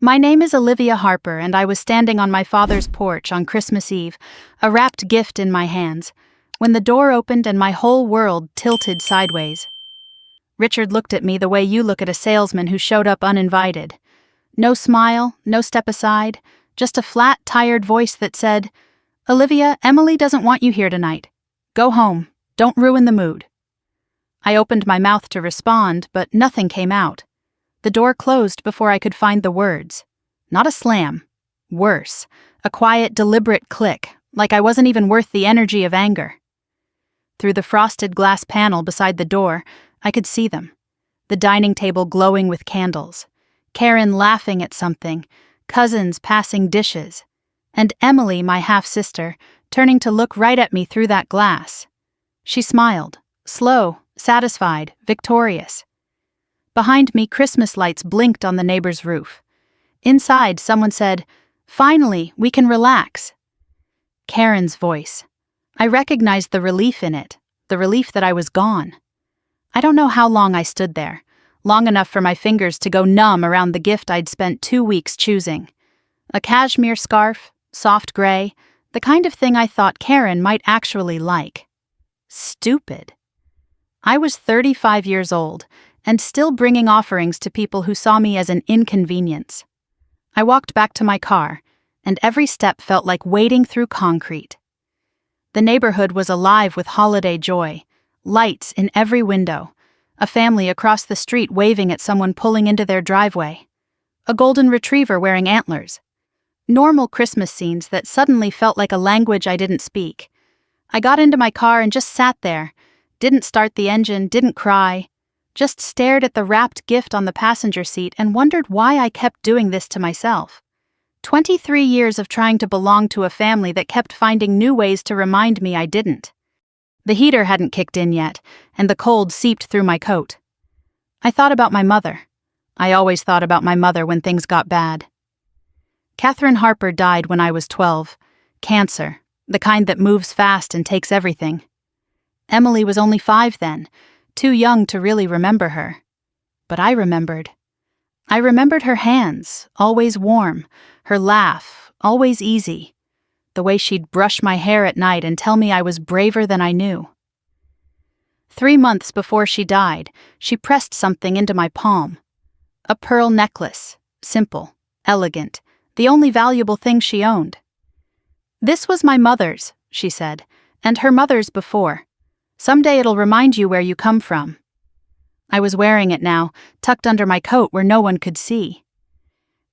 My name is Olivia Harper, and I was standing on my father's porch on Christmas Eve, a wrapped gift in my hands, when the door opened and my whole world tilted sideways. Richard looked at me the way you look at a salesman who showed up uninvited. No smile, no step aside, just a flat, tired voice that said, "Olivia, Emily doesn't want you here tonight. Go home. Don't ruin the mood." I opened my mouth to respond, but nothing came out. The door closed before I could find the words. Not a slam. Worse, a quiet, deliberate click, like I wasn't even worth the energy of anger. Through the frosted glass panel beside the door, I could see them. The dining table glowing with candles, Karen laughing at something, cousins passing dishes, and Emily, my half-sister, turning to look right at me through that glass. She smiled, slow, satisfied, victorious. Behind me, Christmas lights blinked on the neighbor's roof. Inside, someone said, "Finally, we can relax." Karen's voice. I recognized the relief in it, the relief that I was gone. I don't know how long I stood there, long enough for my fingers to go numb around the gift I'd spent 2 weeks choosing. A cashmere scarf, soft gray, the kind of thing I thought Karen might actually like. Stupid. I was 35 years old, and still bringing offerings to people who saw me as an inconvenience. I walked back to my car, and every step felt like wading through concrete. The neighborhood was alive with holiday joy, lights in every window, a family across the street waving at someone pulling into their driveway, a golden retriever wearing antlers. Normal Christmas scenes that suddenly felt like a language I didn't speak. I got into my car and just sat there, didn't start the engine, didn't cry, just stared at the wrapped gift on the passenger seat and wondered why I kept doing this to myself. 23 years of trying to belong to a family that kept finding new ways to remind me I didn't. The heater hadn't kicked in yet, and the cold seeped through my coat. I thought about my mother. I always thought about my mother when things got bad. Catherine Harper died when I was 12. Cancer, the kind that moves fast and takes everything. Emily was only 5 then, too young to really remember her. But I remembered. I remembered her hands, always warm, her laugh, always easy, the way she'd brush my hair at night and tell me I was braver than I knew. 3 months before she died, she pressed something into my palm. A pearl necklace, simple, elegant, the only valuable thing she owned. "This was my mother's," she said, "and her mother's before. Someday it'll remind you where you come from." I was wearing it now, tucked under my coat where no one could see.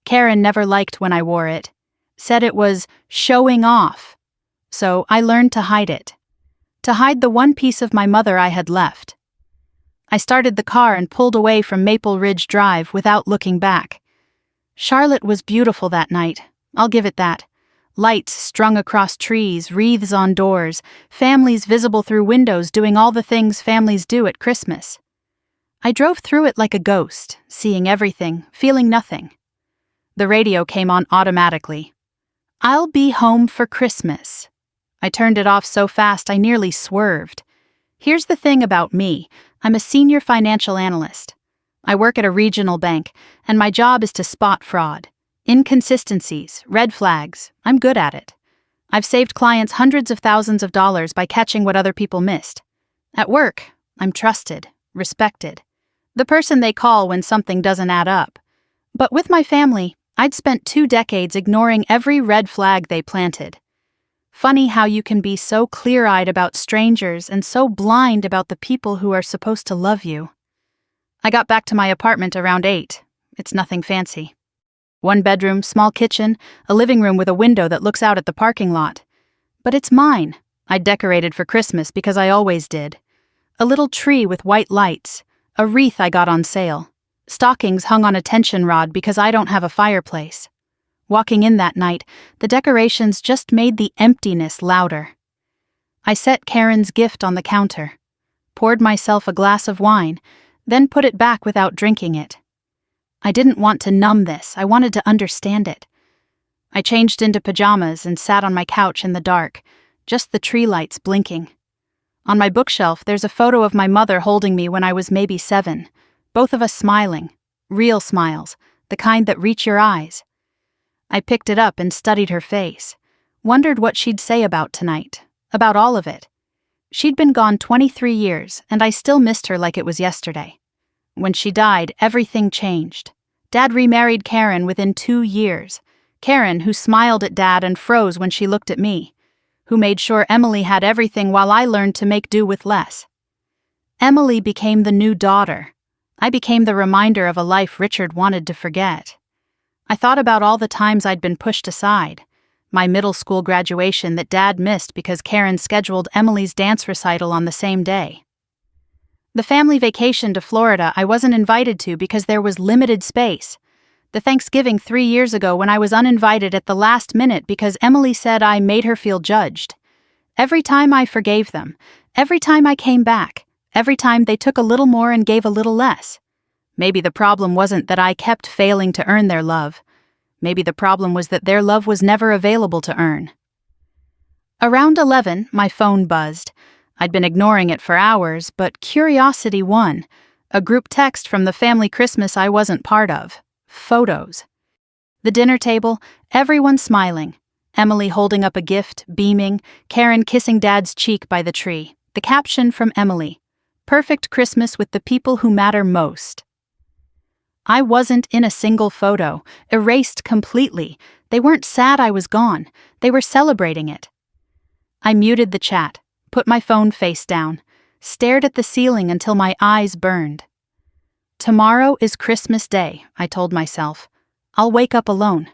Karen never liked when I wore it, said it was showing off. So I learned to hide it, to hide the one piece of my mother I had left. I started the car and pulled away from Maple Ridge Drive without looking back. Charlotte was beautiful that night, I'll give it that. Lights strung across trees, wreaths on doors, families visible through windows doing all the things families do at Christmas. I drove through it like a ghost, seeing everything, feeling nothing. The radio came on automatically. "I'll be home for Christmas." I turned it off so fast I nearly swerved. Here's the thing about me, I'm a senior financial analyst. I work at a regional bank, and my job is to spot fraud. Inconsistencies, red flags, I'm good at it. I've saved clients hundreds of thousands of dollars by catching what other people missed. At work, I'm trusted, respected. The person they call when something doesn't add up. But with my family, I'd spent 2 decades ignoring every red flag they planted. Funny how you can be so clear-eyed about strangers and so blind about the people who are supposed to love you. I got back to my apartment around 8. It's nothing fancy. 1 bedroom, small kitchen, a living room with a window that looks out at the parking lot. But it's mine. I decorated for Christmas because I always did. A little tree with white lights, a wreath I got on sale, stockings hung on a tension rod because I don't have a fireplace. Walking in that night, the decorations just made the emptiness louder. I set Karen's gift on the counter, poured myself a glass of wine, then put it back without drinking it. I didn't want to numb this, I wanted to understand it. I changed into pajamas and sat on my couch in the dark, just the tree lights blinking. On my bookshelf, there's a photo of my mother holding me when I was maybe 7, both of us smiling, real smiles, the kind that reach your eyes. I picked it up and studied her face, wondered what she'd say about tonight, about all of it. She'd been gone 23 years, and I still missed her like it was yesterday. When she died, everything changed. Dad remarried Karen within 2 years. Karen, who smiled at Dad and froze when she looked at me, who made sure Emily had everything while I learned to make do with less. Emily became the new daughter. I became the reminder of a life Richard wanted to forget. I thought about all the times I'd been pushed aside. My middle school graduation that Dad missed because Karen scheduled Emily's dance recital on the same day. The family vacation to Florida I wasn't invited to because there was limited space. The Thanksgiving 3 years ago when I was uninvited at the last minute because Emily said I made her feel judged. Every time I forgave them, every time I came back, every time they took a little more and gave a little less. Maybe the problem wasn't that I kept failing to earn their love. Maybe the problem was that their love was never available to earn. Around 11, my phone buzzed. I'd been ignoring it for hours, but curiosity won. A group text from the family Christmas I wasn't part of. Photos. The dinner table, everyone smiling. Emily holding up a gift, beaming, Karen kissing Dad's cheek by the tree. The caption from Emily: "Perfect Christmas with the people who matter most." I wasn't in a single photo, erased completely. They weren't sad I was gone. They were celebrating it. I muted the chat, put my phone face down, stared at the ceiling until my eyes burned. Tomorrow is Christmas Day, I told myself. I'll wake up alone.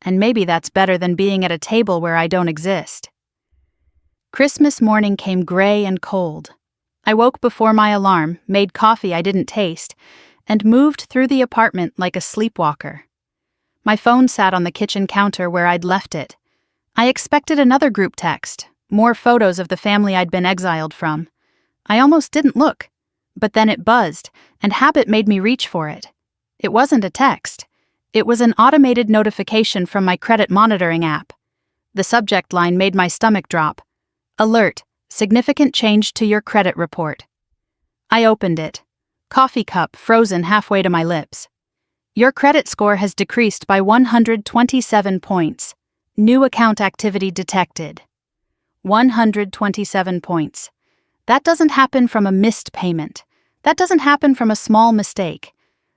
And maybe that's better than being at a table where I don't exist. Christmas morning came gray and cold. I woke before my alarm, made coffee I didn't taste, and moved through the apartment like a sleepwalker. My phone sat on the kitchen counter where I'd left it. I expected another group text, more photos of the family I'd been exiled from. I almost didn't look, but then it buzzed, and habit made me reach for it. It wasn't a text. It was an automated notification from my credit monitoring app. The subject line made my stomach drop. Alert, significant change to your credit report. I opened it. Coffee cup frozen halfway to my lips. Your credit score has decreased by 127 points. New account activity detected. 127 points. That doesn't happen from a missed payment. That doesn't happen from a small mistake.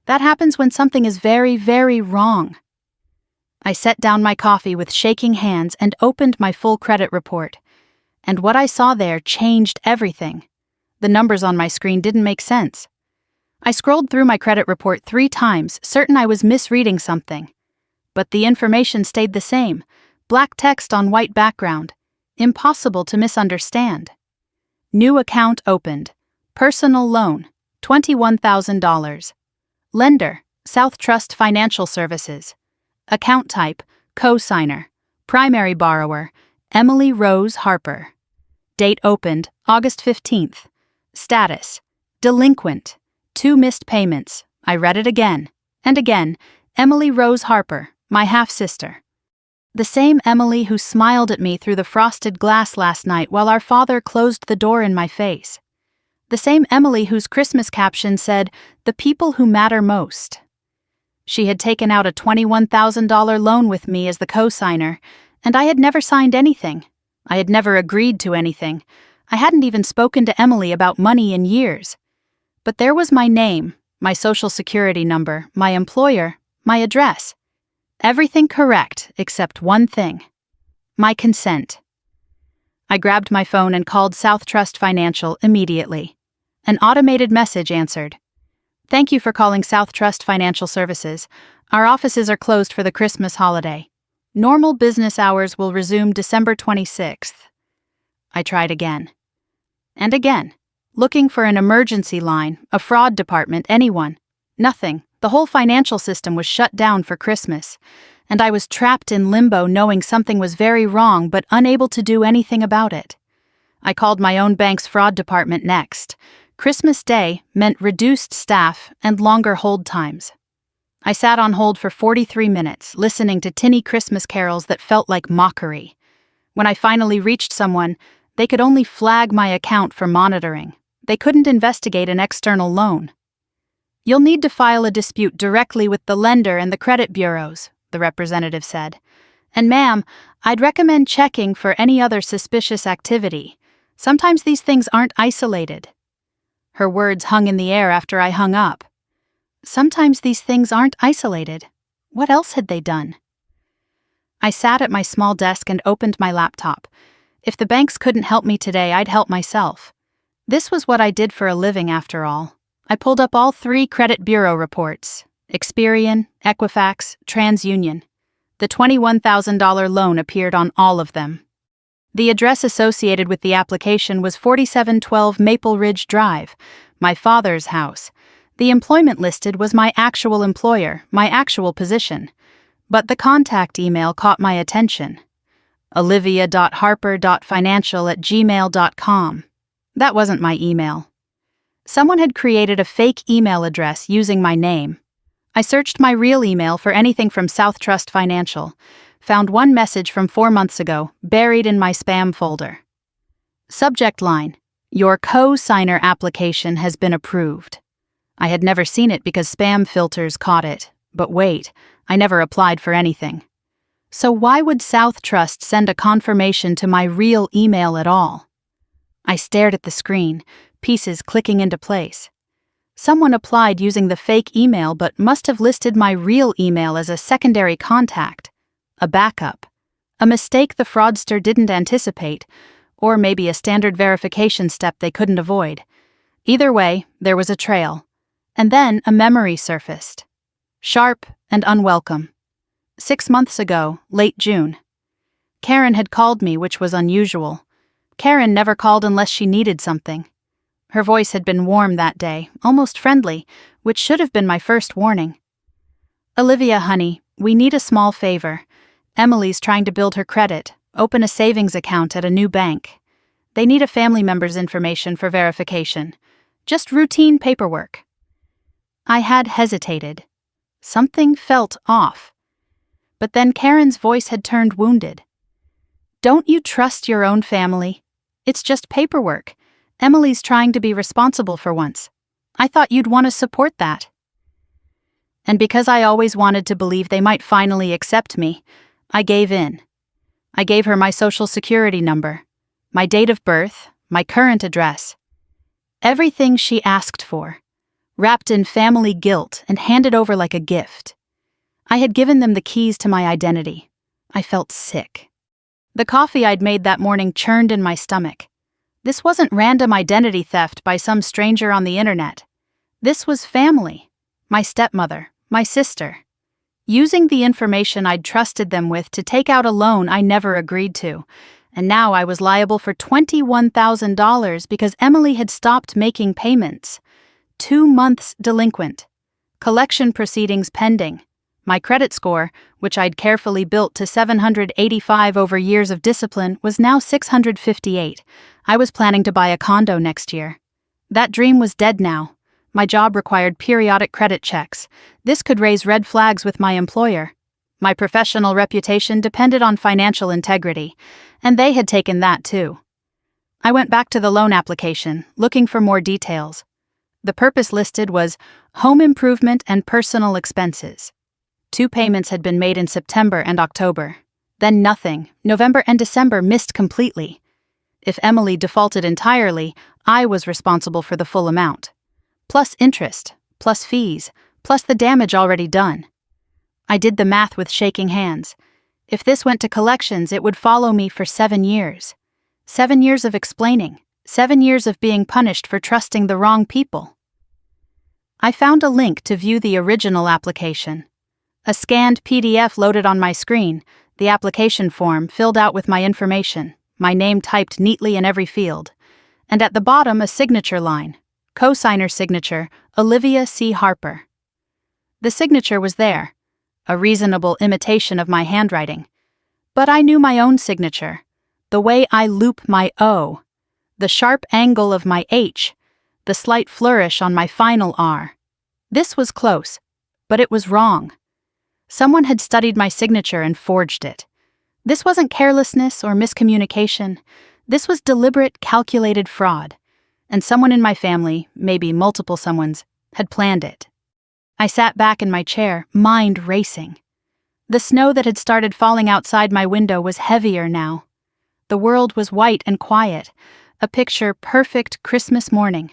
That happens when something is very, very wrong. I set down my coffee with shaking hands and opened my full credit report. And what I saw there changed everything. The numbers on my screen didn't make sense. I scrolled through my credit report 3 times, certain I was misreading something. But the information stayed the same. Black text on white background. Impossible to misunderstand. New account opened. Personal loan, $21,000. Lender, South Trust Financial Services. Account type, co-signer. Primary borrower, Emily Rose Harper. Date opened, August 15th. Status, delinquent. 2 missed payments. I read it again. And again. Emily Rose Harper, my half-sister. The same Emily who smiled at me through the frosted glass last night while our father closed the door in my face. The same Emily whose Christmas caption said, "The people who matter most." She had taken out a $21,000 loan with me as the co-signer, and I had never signed anything. I had never agreed to anything. I hadn't even spoken to Emily about money in years. But there was my name, my social security number, my employer, my address. Everything correct except one thing. My consent. I grabbed my phone and called South Trust Financial immediately. An automated message answered. "Thank you for calling South Trust Financial Services. Our offices are closed for the Christmas holiday. Normal business hours will resume December 26th. I tried again. And again. Looking for an emergency line, a fraud department, anyone. Nothing. The whole financial system was shut down for Christmas, and I was trapped in limbo knowing something was very wrong but unable to do anything about it. I called my own bank's fraud department next. Christmas Day meant reduced staff and longer hold times. I sat on hold for 43 minutes, listening to tinny Christmas carols that felt like mockery. When I finally reached someone, they could only flag my account for monitoring. They couldn't investigate an external loan. You'll need to file a dispute directly with the lender and the credit bureaus, the representative said. And ma'am, I'd recommend checking for any other suspicious activity. Sometimes these things aren't isolated. Her words hung in the air after I hung up. Sometimes these things aren't isolated. What else had they done? I sat at my small desk and opened my laptop. If the banks couldn't help me today, I'd help myself. This was what I did for a living, after all. I pulled up all 3 credit bureau reports: Experian, Equifax, TransUnion. The $21,000 loan appeared on all of them. The address associated with the application was 4712 Maple Ridge Drive, my father's house. The employment listed was my actual employer, my actual position. But the contact email caught my attention. olivia.harper.financial@gmail.com. That wasn't my email. Someone had created a fake email address using my name. I searched my real email for anything from South Trust Financial, found one message from 4 months ago, buried in my spam folder. Subject line: Your co-signer application has been approved. I had never seen it because spam filters caught it, but wait, I never applied for anything. So why would South Trust send a confirmation to my real email at all? I stared at the screen, pieces clicking into place. Someone applied using the fake email but must have listed my real email as a secondary contact, a backup, a mistake the fraudster didn't anticipate, or maybe a standard verification step they couldn't avoid. Either way, there was a trail. And then a memory surfaced. Sharp and unwelcome. 6 months ago, late June. Karen had called me, which was unusual. Karen never called unless she needed something. Her voice had been warm that day, almost friendly, which should have been my first warning. Olivia, honey, we need a small favor. Emily's trying to build her credit, open a savings account at a new bank. They need a family member's information for verification. Just routine paperwork. I had hesitated. Something felt off. But then Karen's voice had turned wounded. Don't you trust your own family? It's just paperwork. Emily's trying to be responsible for once. I thought you'd want to support that. And because I always wanted to believe they might finally accept me, I gave in. I gave her my social security number, my date of birth, my current address. Everything she asked for, wrapped in family guilt and handed over like a gift. I had given them the keys to my identity. I felt sick. The coffee I'd made that morning churned in my stomach. This wasn't random identity theft by some stranger on the internet. This was family. My stepmother, my sister. Using the information I'd trusted them with to take out a loan I never agreed to. And now I was liable for $21,000 because Emily had stopped making payments. 2 months delinquent. Collection proceedings pending. My credit score, which I'd carefully built to 785 over years of discipline, was now 658. I was planning to buy a condo next year. That dream was dead now. My job required periodic credit checks. This could raise red flags with my employer. My professional reputation depended on financial integrity, and they had taken that too. I went back to the loan application, looking for more details. The purpose listed was home improvement and personal expenses. 2 payments had been made in September and October. Then nothing. November and December missed completely. If Emily defaulted entirely, I was responsible for the full amount. Plus interest, plus fees, plus the damage already done. I did the math with shaking hands. If this went to collections, it would follow me for 7 years. 7 years of explaining. 7 years of being punished for trusting the wrong people. I found a link to view the original application. A scanned PDF loaded on my screen, the application form filled out with my information, my name typed neatly in every field, and at the bottom a signature line, co-signer signature, Olivia C. Harper. The signature was there, a reasonable imitation of my handwriting, but I knew my own signature, the way I loop my O, the sharp angle of my H, the slight flourish on my final R. This was close, but it was wrong. Someone had studied my signature and forged it. This wasn't carelessness or miscommunication. This was deliberate, calculated fraud. And someone in my family, maybe multiple someones, had planned it, I sat back in my chair, mind racing. The snow that had started falling outside my window was heavier now. The world was white and quiet, a picture-perfect Christmas morning.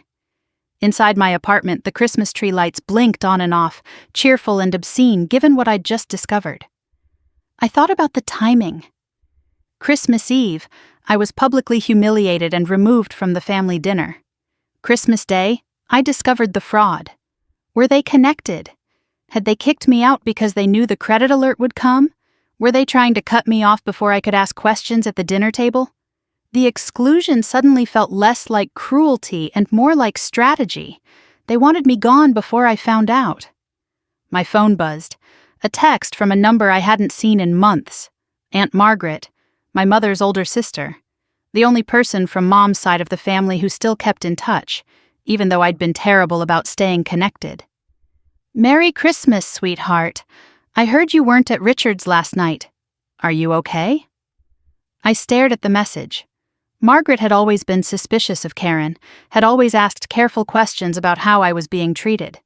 Inside my apartment, the Christmas tree lights blinked on and off, cheerful and obscene given what I'd just discovered. I thought about the timing. Christmas Eve, I was publicly humiliated and removed from the family dinner. Christmas Day, I discovered the fraud. Were they connected? Had they kicked me out because they knew the credit alert would come? Were they trying to cut me off before I could ask questions at the dinner table? The exclusion suddenly felt less like cruelty and more like strategy. They wanted me gone before I found out. My phone buzzed. A text from a number I hadn't seen in months. Aunt Margaret, my mother's older sister. The only person from Mom's side of the family who still kept in touch, even though I'd been terrible about staying connected. "Merry Christmas, sweetheart. I heard you weren't at Richard's last night. Are you okay?" I stared at the message. Margaret had always been suspicious of Karen, had always asked careful questions about how I was being treated.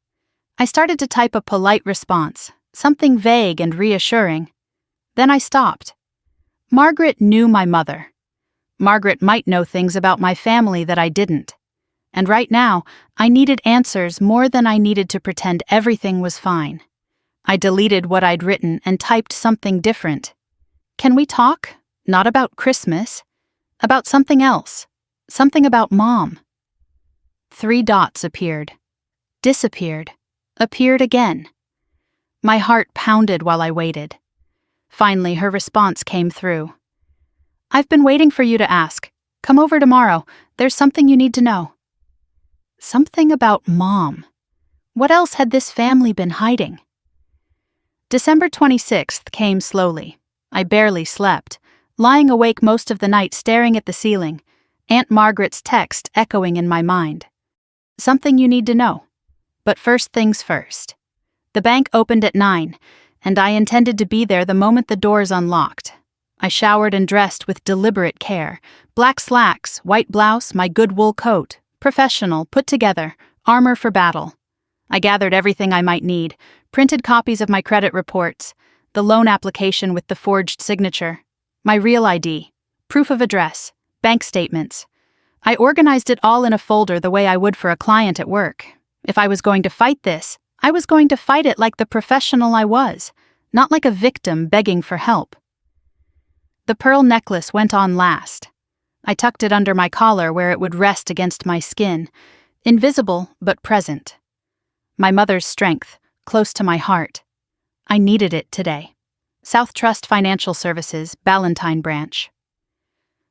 I started to type a polite response, something vague and reassuring. Then I stopped. Margaret knew my mother. Margaret might know things about my family that I didn't. And right now, I needed answers more than I needed to pretend everything was fine. I deleted what I'd written and typed something different. "Can we talk? Not about Christmas. About something else. Something about Mom." 3 dots appeared. Disappeared. Appeared again. My heart pounded while I waited. Finally, her response came through. "I've been waiting for you to ask. Come over tomorrow. There's something you need to know." Something about Mom. What else had this family been hiding? December 26th came slowly. I barely slept, lying awake most of the night staring at the ceiling, Aunt Margaret's text echoing in my mind. "Something you need to know. But first things first." The bank opened at 9, and I intended to be there the moment the doors unlocked. I showered and dressed with deliberate care. Black slacks, white blouse, my good wool coat. Professional, put together, armor for battle. I gathered everything I might need, printed copies of my credit reports, the loan application with the forged signature, my real ID, proof of address, bank statements. I organized it all in a folder the way I would for a client at work. If I was going to fight this, I was going to fight it like the professional I was, not like a victim begging for help. The pearl necklace went on last. I tucked it under my collar where it would rest against my skin, invisible but present. My mother's strength, close to my heart. I needed it today. South Trust Financial Services, Ballantine Branch.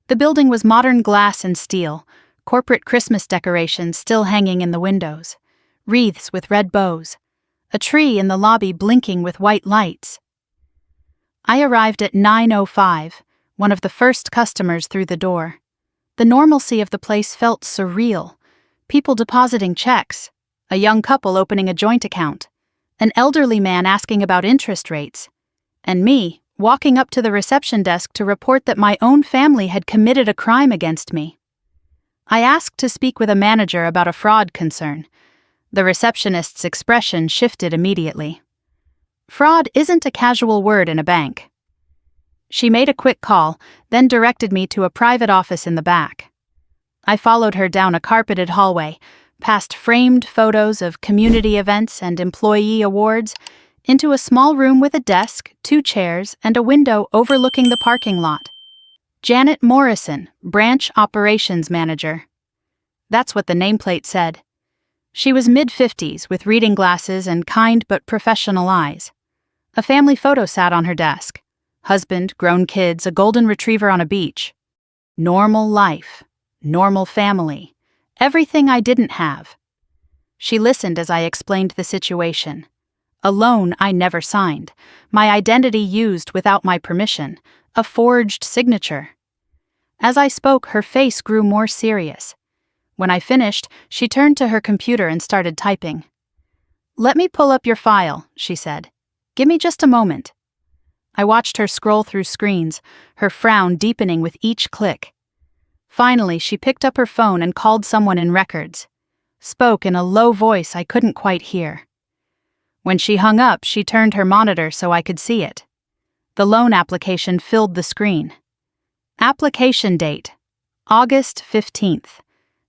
The building was modern glass and steel, corporate Christmas decorations still hanging in the windows, wreaths with red bows, a tree in the lobby blinking with white lights. I arrived at 9:05, one of the first customers through the door. The normalcy of the place felt surreal. People depositing checks, a young couple opening a joint account, an elderly man asking about interest rates, and me walking up to the reception desk to report that my own family had committed a crime against me. I asked to speak with a manager about a fraud concern. The receptionist's expression shifted immediately. Fraud isn't a casual word in a bank. She made a quick call, then directed me to a private office in the back. I followed her down a carpeted hallway, past framed photos of community events and employee awards, into a small room with a desk, 2 chairs, and a window overlooking the parking lot. Janet Morrison, Branch Operations Manager. That's what the nameplate said. She was mid-50s with reading glasses and kind but professional eyes. A family photo sat on her desk. Husband, grown kids, a golden retriever on a beach. Normal life. Normal family. Everything I didn't have. She listened as I explained the situation. A loan I never signed. My identity used without my permission. A forged signature. As I spoke, her face grew more serious. When I finished, she turned to her computer and started typing. "Let me pull up your file," she said. "Give me just a moment." I watched her scroll through screens, her frown deepening with each click. Finally, she picked up her phone and called someone in records. Spoke in a low voice I couldn't quite hear. When she hung up, she turned her monitor so I could see it. The loan application filled the screen. Application date: August 15th.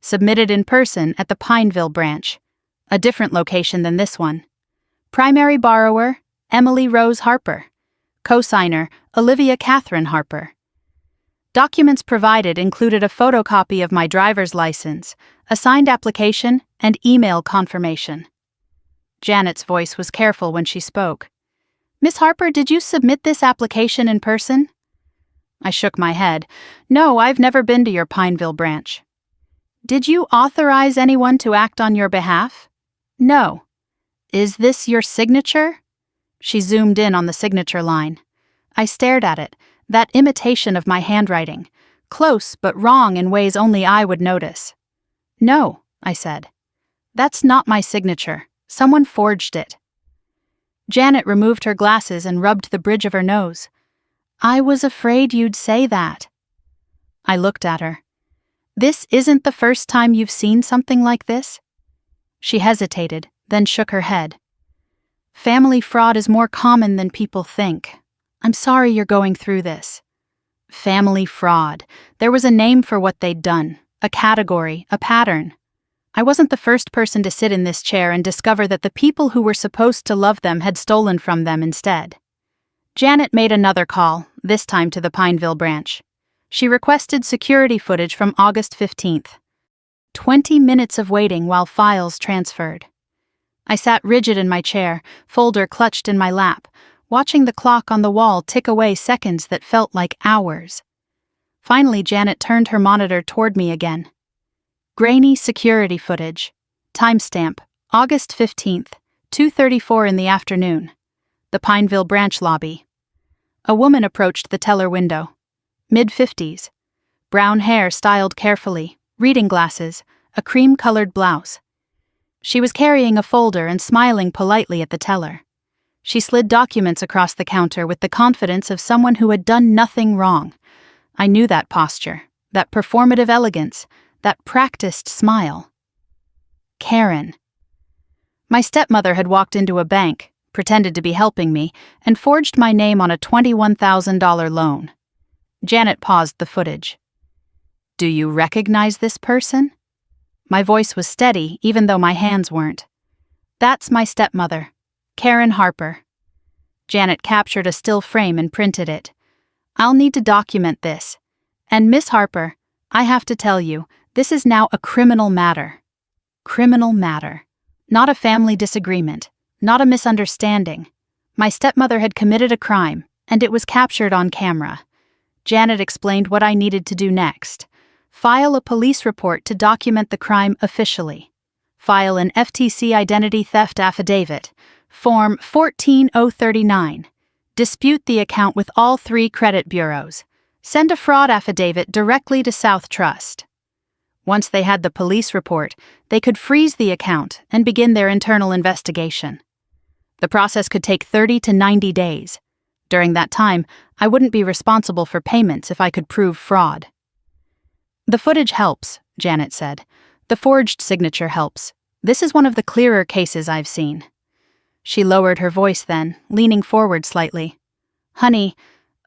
Submitted in person at the Pineville branch, a different location than this one. Primary borrower: Emily Rose Harper. Co-signer: Olivia Catherine Harper. Documents provided included a photocopy of my driver's license, a signed application, and email confirmation. Janet's voice was careful when she spoke. "Miss Harper, did you submit this application in person?" I shook my head. "No, I've never been to your Pineville branch." "Did you authorize anyone to act on your behalf?" "No." "Is this your signature?" She zoomed in on the signature line. I stared at it, that imitation of my handwriting, close but wrong in ways only I would notice. "No," I said. "That's not my signature. Someone forged it." Janet removed her glasses and rubbed the bridge of her nose. "I was afraid you'd say that." I looked at her. "This isn't the first time you've seen something like this?" She hesitated, then shook her head. "Family fraud is more common than people think. I'm sorry you're going through this." Family fraud. There was a name for what they'd done, a category, a pattern. I wasn't the first person to sit in this chair and discover that the people who were supposed to love them had stolen from them instead. Janet made another call, this time to the Pineville branch. She requested security footage from August 15th. 20 minutes of waiting while files transferred. I sat rigid in my chair, folder clutched in my lap, watching the clock on the wall tick away seconds that felt like hours. Finally, Janet turned her monitor toward me again. Grainy security footage. Timestamp: August 15th, 2:34 in the afternoon. The Pineville branch lobby. A woman approached the teller window. Mid-50s. Brown hair styled carefully, reading glasses, a cream-colored blouse. She was carrying a folder and smiling politely at the teller. She slid documents across the counter with the confidence of someone who had done nothing wrong. I knew that posture, that performative elegance, that practiced smile. Karen. My stepmother had walked into a bank, pretended to be helping me, and forged my name on a $21,000 loan. Janet paused the footage. "Do you recognize this person?" My voice was steady, even though my hands weren't. "That's my stepmother, Karen Harper." Janet captured a still frame and printed it. "I'll need to document this. And Miss Harper, I have to tell you, this is now a criminal matter." Criminal matter. Not a family disagreement, not a misunderstanding. My stepmother had committed a crime, and it was captured on camera. Janet explained what I needed to do next. File a police report to document the crime officially. File an FTC identity theft affidavit, Form 14039. Dispute the account with all 3 credit bureaus. Send a fraud affidavit directly to South Trust. Once they had the police report, they could freeze the account and begin their internal investigation. The process could take 30 to 90 days. During that time, I wouldn't be responsible for payments if I could prove fraud. "The footage helps," Janet said. "The forged signature helps. This is one of the clearer cases I've seen." She lowered her voice then, leaning forward slightly. "Honey,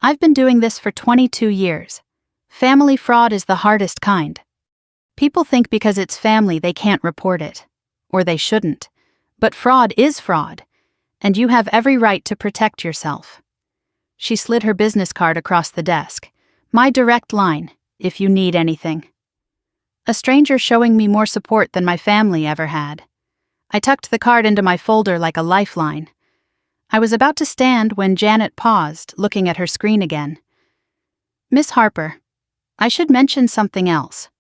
I've been doing this for 22 years. Family fraud is the hardest kind. People think because it's family they can't report it. Or they shouldn't. But fraud is fraud, and you have every right to protect yourself." She slid her business card across the desk. "My direct line, if you need anything." A stranger showing me more support than my family ever had. I tucked the card into my folder like a lifeline. I was about to stand when Janet paused, looking at her screen again. "Miss Harper, I should mention something else.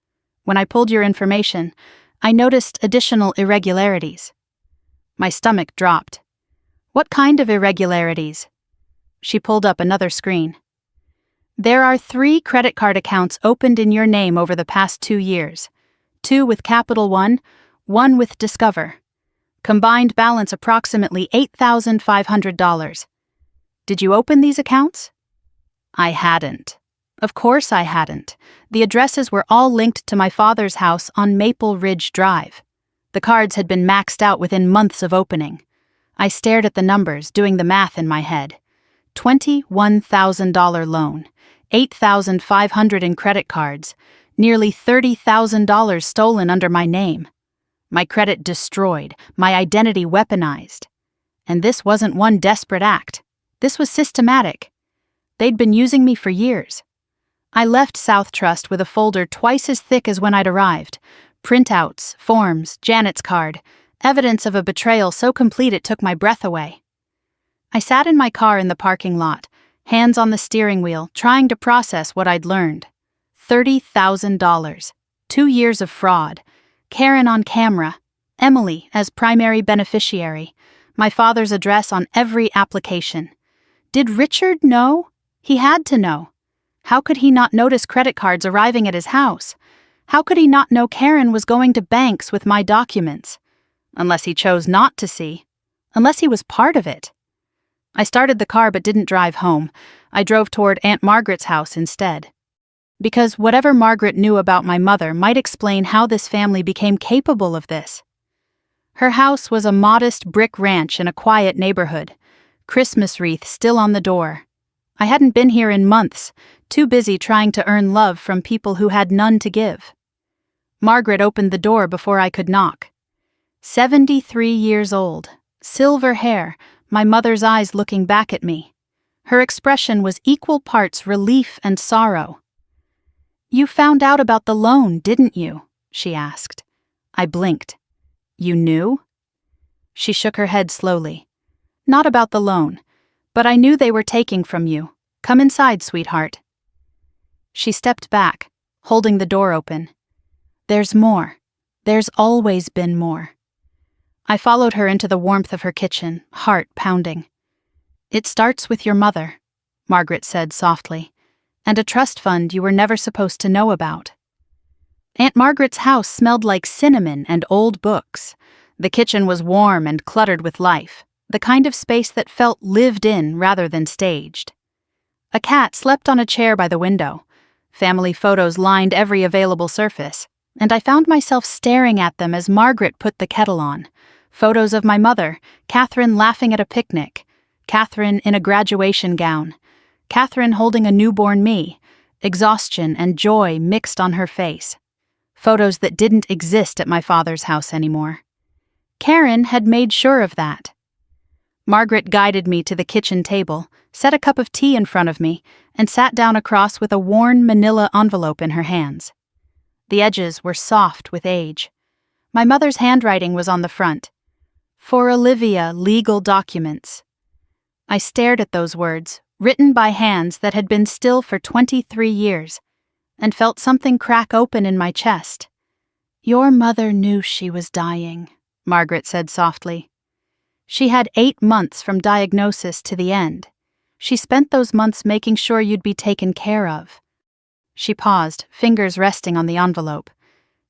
When I pulled your information, I noticed additional irregularities." My stomach dropped. "What kind of irregularities?" She pulled up another screen. "There are 3 credit card accounts opened in your name over the past 2 years. 2 with Capital One, 1 with Discover. Combined balance approximately $8,500. Did you open these accounts?" I hadn't. Of course I hadn't. The addresses were all linked to my father's house on Maple Ridge Drive. The cards had been maxed out within months of opening. I stared at the numbers, doing the math in my head. $21,000 loan, $8,500 in credit cards, nearly $30,000 stolen under my name. My credit destroyed, my identity weaponized. And this wasn't one desperate act. This was systematic. They'd been using me for years. I left South Trust with a folder twice as thick as when I'd arrived. Printouts, forms, Janet's card, evidence of a betrayal so complete it took my breath away. I sat in my car in the parking lot, hands on the steering wheel, trying to process what I'd learned. $30,000. 2 years of fraud. Karen on camera. Emily as primary beneficiary. My father's address on every application. Did Richard know? He had to know. How could he not notice credit cards arriving at his house? How could he not know Karen was going to banks with my documents? Unless he chose not to see. Unless he was part of it. I started the car but didn't drive home. I drove toward Aunt Margaret's house instead. Because whatever Margaret knew about my mother might explain how this family became capable of this. Her house was a modest brick ranch in a quiet neighborhood. Christmas wreath still on the door. I hadn't been here in months, too busy trying to earn love from people who had none to give. Margaret opened the door before I could knock. 73 years old, silver hair, my mother's eyes looking back at me. Her expression was equal parts relief and sorrow. "You found out about the loan, didn't you?" she asked. I blinked. "You knew?" She shook her head slowly. "Not about the loan, but I knew they were taking from you. Come inside, sweetheart." She stepped back, holding the door open. "There's more. There's always been more." I followed her into the warmth of her kitchen, heart pounding. "It starts with your mother," Margaret said softly, "and a trust fund you were never supposed to know about." Aunt Margaret's house smelled like cinnamon and old books. The kitchen was warm and cluttered with life, the kind of space that felt lived in rather than staged. A cat slept on a chair by the window. Family photos lined every available surface, and I found myself staring at them as Margaret put the kettle on. Photos of my mother, Catherine laughing at a picnic, Catherine in a graduation gown, Catherine holding a newborn me, exhaustion and joy mixed on her face. Photos that didn't exist at my father's house anymore. Karen had made sure of that. Margaret guided me to the kitchen table, set a cup of tea in front of me, and sat down across with a worn manila envelope in her hands. The edges were soft with age. My mother's handwriting was on the front. "For Olivia, legal documents." I stared at those words, written by hands that had been still for 23 years, and felt something crack open in my chest. "Your mother knew she was dying," Margaret said softly. "She had 8 months from diagnosis to the end. She spent those months making sure you'd be taken care of." She paused, fingers resting on the envelope.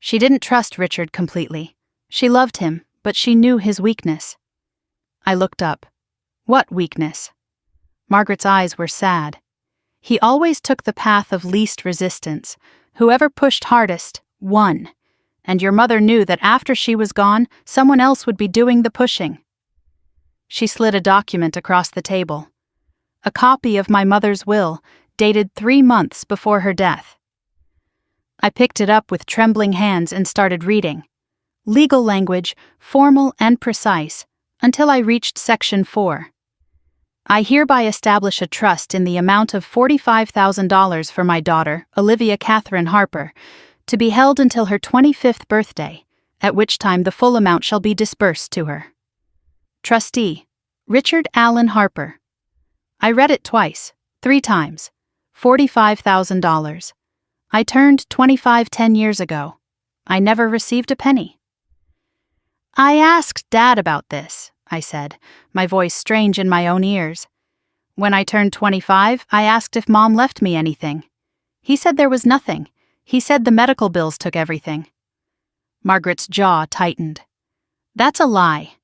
She didn't trust Richard completely. She loved him, but she knew his weakness. I looked up. What weakness? Margaret's eyes were sad. He always took the path of least resistance. Whoever pushed hardest, won. And your mother knew that after she was gone, someone else would be doing the pushing. She slid a document across the table. A copy of my mother's will, dated 3 months before her death. I picked it up with trembling hands and started reading. Legal language, formal and precise, until I reached Section 4. "I hereby establish a trust in the amount of $45,000 for my daughter, Olivia Catherine Harper, to be held until her 25th birthday, at which time the full amount shall be disbursed to her. Trustee, Richard Allen Harper." I read it twice, 3 times. $45,000. I turned 25 10 years ago. I never received a penny. "I asked Dad about this," I said, my voice strange in my own ears. "When I turned 25, I asked if Mom left me anything. He said there was nothing. He said the medical bills took everything." Margaret's jaw tightened. "That's a lie.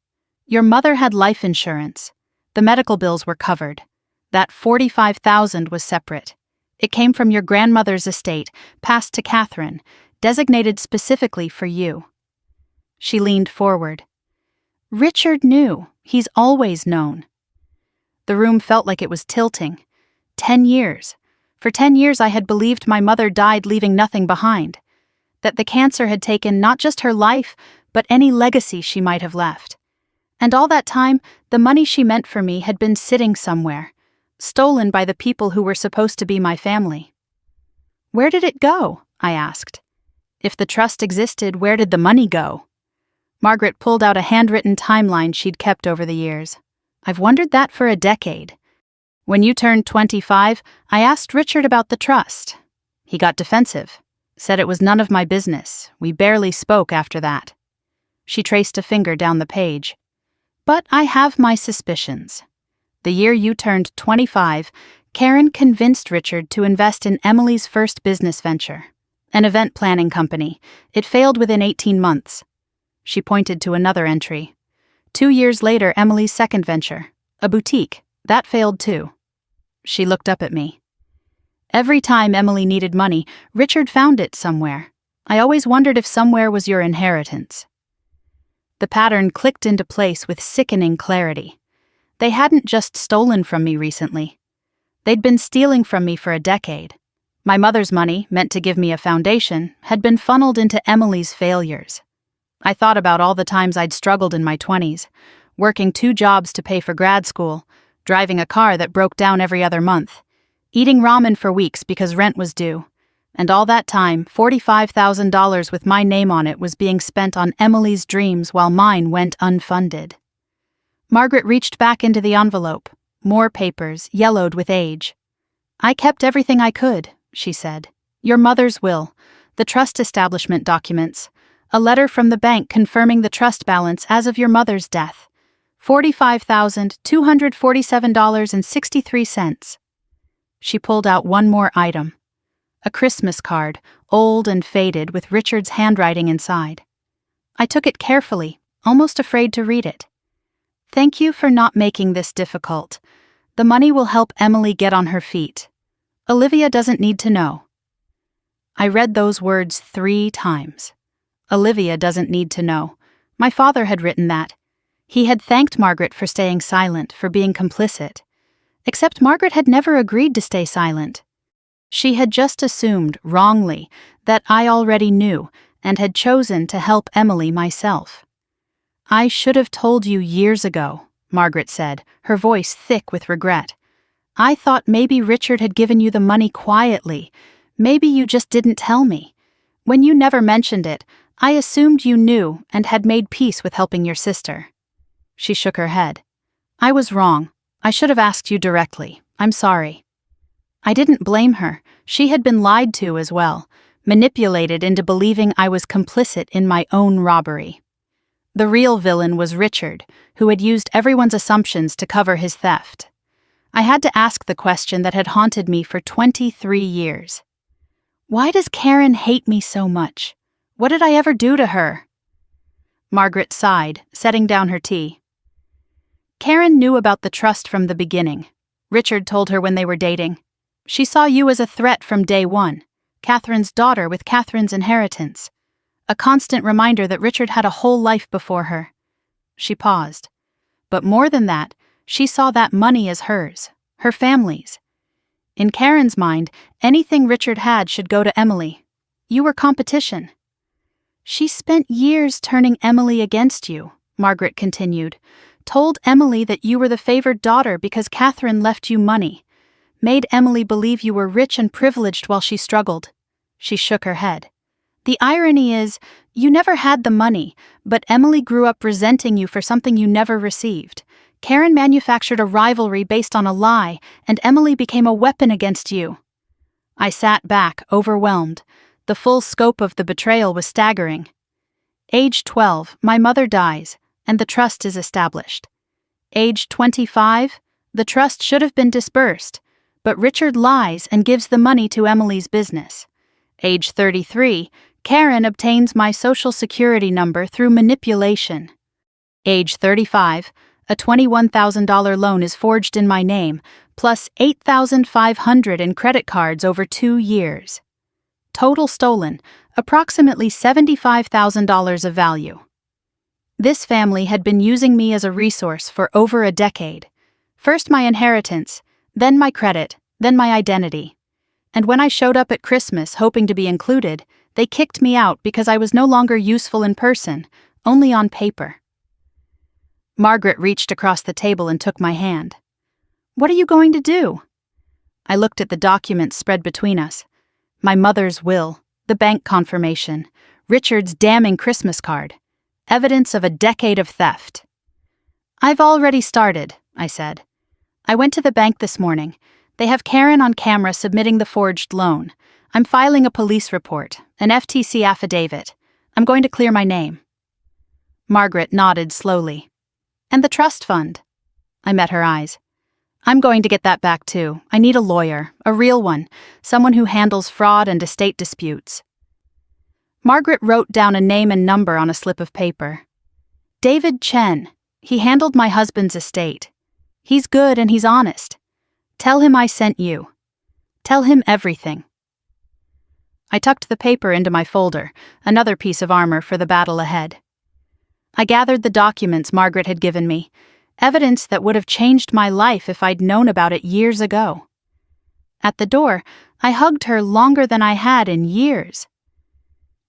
Your mother had life insurance. The medical bills were covered. That $45,000 was separate. It came from your grandmother's estate, passed to Catherine, designated specifically for you." She leaned forward. "Richard knew. He's always known. The room felt like it was tilting. 10 years. For 10 years I had believed my mother died leaving nothing behind. That the cancer had taken not just her life, but any legacy she might have left. And all that time, the money she meant for me had been sitting somewhere, stolen by the people who were supposed to be my family. Where did it go? I asked. If the trust existed, where did the money go? Margaret pulled out a handwritten timeline she'd kept over the years. I've wondered that for a decade. When you turned 25, I asked Richard about the trust. He got defensive, said it was none of my business. We barely spoke after that. She traced a finger down the page. But I have my suspicions. The year you turned 25, Karen convinced Richard to invest in Emily's first business venture, an event planning company. It failed within 18 months. She pointed to another entry. 2 years later, Emily's second venture, a boutique, that failed too. She looked up at me. Every time Emily needed money, Richard found it somewhere. I always wondered if somewhere was your inheritance. The pattern clicked into place with sickening clarity. They hadn't just stolen from me recently. They'd been stealing from me for a decade. My mother's money, meant to give me a foundation, had been funneled into Emily's failures. I thought about all the times I'd struggled in my 20s, working 2 jobs to pay for grad school, driving a car that broke down every other month, eating ramen for weeks because rent was due. And all that time, $45,000 with my name on it was being spent on Emily's dreams while mine went unfunded. Margaret reached back into the envelope. More papers, yellowed with age. I kept everything I could, she said. Your mother's will, the trust establishment documents, a letter from the bank confirming the trust balance as of your mother's death. $45,247.63. She pulled out one more item. A Christmas card, old and faded with Richard's handwriting inside. I took it carefully, almost afraid to read it. Thank you for not making this difficult. The money will help Emily get on her feet. Olivia doesn't need to know. I read those words 3 times. Olivia doesn't need to know. My father had written that. He had thanked Margaret for staying silent, for being complicit. Except Margaret had never agreed to stay silent. She had just assumed, wrongly, that I already knew and had chosen to help Emily myself. I should have told you years ago, Margaret said, her voice thick with regret. I thought maybe Richard had given you the money quietly. Maybe you just didn't tell me. When you never mentioned it, I assumed you knew and had made peace with helping your sister. She shook her head. I was wrong. I should have asked you directly. I'm sorry. I didn't blame her. She had been lied to as well, manipulated into believing I was complicit in my own robbery. The real villain was Richard, who had used everyone's assumptions to cover his theft. I had to ask the question that had haunted me for 23 years. Why does Karen hate me so much? What did I ever do to her? Margaret sighed, setting down her tea. Karen knew about the trust from the beginning. Richard told her when they were dating. She saw you as a threat from day one, Catherine's daughter with Catherine's inheritance. A constant reminder that Richard had a whole life before her. She paused. But more than that, she saw that money as hers, her family's. In Karen's mind, anything Richard had should go to Emily. You were competition. She spent years turning Emily against you, Margaret continued. Told Emily that you were the favored daughter because Catherine left you money. Made Emily believe you were rich and privileged while she struggled. She shook her head. The irony is, you never had the money, but Emily grew up resenting you for something you never received. Karen manufactured a rivalry based on a lie, and Emily became a weapon against you. I sat back, overwhelmed. The full scope of the betrayal was staggering. Age 12, my mother dies, and the trust is established. Age 25, the trust should have been dispersed, but Richard lies and gives the money to Emily's business. Age 33, Karen obtains my social security number through manipulation. Age 35, a $21,000 loan is forged in my name, plus $8,500 in credit cards over 2 years. Total stolen, approximately $75,000 of value. This family had been using me as a resource for over a decade. First my inheritance, then my credit, then my identity. And when I showed up at Christmas hoping to be included, they kicked me out because I was no longer useful in person, only on paper. Margaret reached across the table and took my hand. "What are you going to do?" I looked at the documents spread between us. My mother's will, the bank confirmation, Richard's damning Christmas card, evidence of a decade of theft. "I've already started," I said. "I went to the bank this morning. They have Karen on camera submitting the forged loan. I'm filing a police report, an FTC affidavit. I'm going to clear my name." Margaret nodded slowly. "And the trust fund?" I met her eyes. "I'm going to get that back too. I need a lawyer, a real one, someone who handles fraud and estate disputes." Margaret wrote down a name and number on a slip of paper. "David Chen. He handled my husband's estate. He's good and he's honest. Tell him I sent you. Tell him everything." I tucked the paper into my folder, another piece of armor for the battle ahead. I gathered the documents Margaret had given me, evidence that would have changed my life if I'd known about it years ago. At the door, I hugged her longer than I had in years.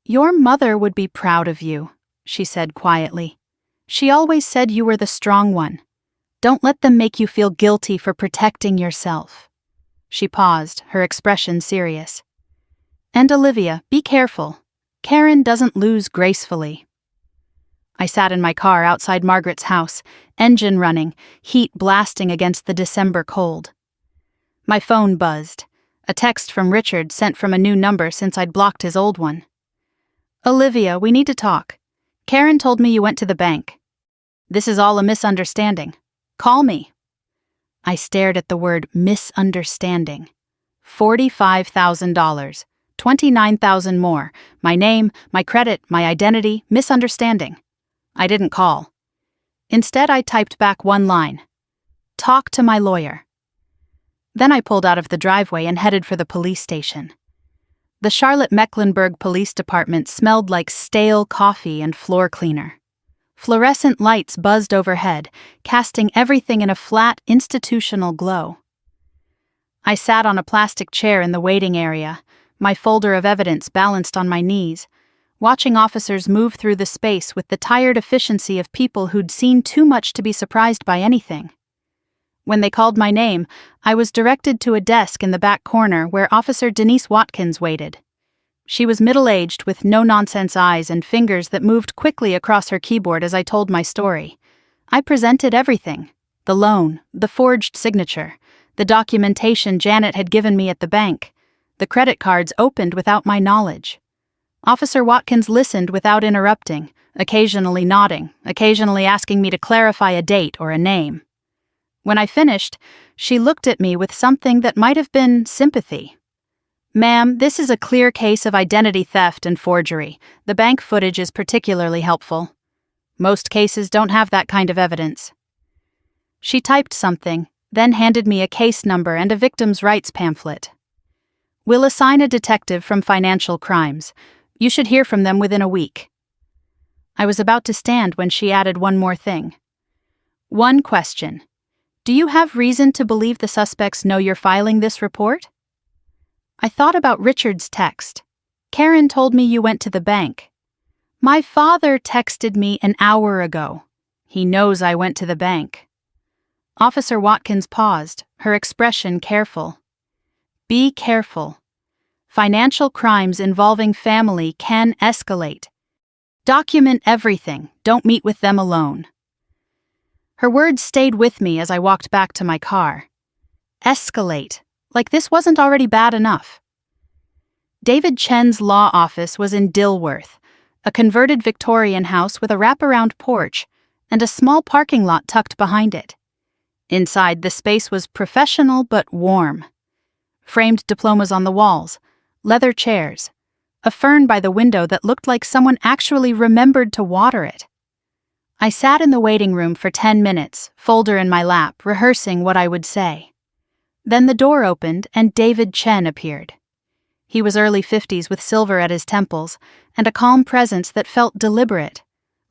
"Your mother would be proud of you," she said quietly. "She always said you were the strong one. Don't let them make you feel guilty for protecting yourself." She paused, her expression serious. "And Olivia, be careful. Karen doesn't lose gracefully." I sat in my car outside Margaret's house, engine running, heat blasting against the December cold. My phone buzzed, a text from Richard sent from a new number since I'd blocked his old one. "Olivia, we need to talk. Karen told me you went to the bank. This is all a misunderstanding. Call me." I stared at the word misunderstanding. $45,000, $29,000 more, my name, my credit, my identity, misunderstanding. I didn't call. Instead, I typed back one line. "Talk to my lawyer." Then I pulled out of the driveway and headed for the police station. The Charlotte-Mecklenburg Police Department smelled like stale coffee and floor cleaner. Fluorescent lights buzzed overhead, casting everything in a flat, institutional glow. I sat on a plastic chair in the waiting area, my folder of evidence balanced on my knees, watching officers move through the space with the tired efficiency of people who'd seen too much to be surprised by anything. When they called my name, I was directed to a desk in the back corner where Officer Denise Watkins waited. She was middle-aged with no-nonsense eyes and fingers that moved quickly across her keyboard as I told my story. I presented everything: the loan, the forged signature, the documentation Janet had given me at the bank, the credit cards opened without my knowledge. Officer Watkins listened without interrupting, occasionally nodding, occasionally asking me to clarify a date or a name. When I finished, she looked at me with something that might have been sympathy. "Ma'am, this is a clear case of identity theft and forgery. The bank footage is particularly helpful. Most cases don't have that kind of evidence." She typed something, then handed me a case number and a victim's rights pamphlet. "We'll assign a detective from financial crimes. You should hear from them within a week." I was about to stand when she added one more thing. "One question. Do you have reason to believe the suspects know you're filing this report?" I thought about Richard's text. "Karen told me you went to the bank." My father texted me an hour ago. He knows I went to the bank. Officer Watkins paused, her expression careful. "Be careful. Financial crimes involving family can escalate. Document everything. Don't meet with them alone." Her words stayed with me as I walked back to my car. Escalate. Like this wasn't already bad enough. David Chen's law office was in Dilworth, a converted Victorian house with a wraparound porch and a small parking lot tucked behind it. Inside, the space was professional but warm. Framed diplomas on the walls, leather chairs, a fern by the window that looked like someone actually remembered to water it. I sat in the waiting room for 10 minutes, folder in my lap, rehearsing what I would say. Then the door opened and David Chen appeared. He was early 50s with silver at his temples and a calm presence that felt deliberate,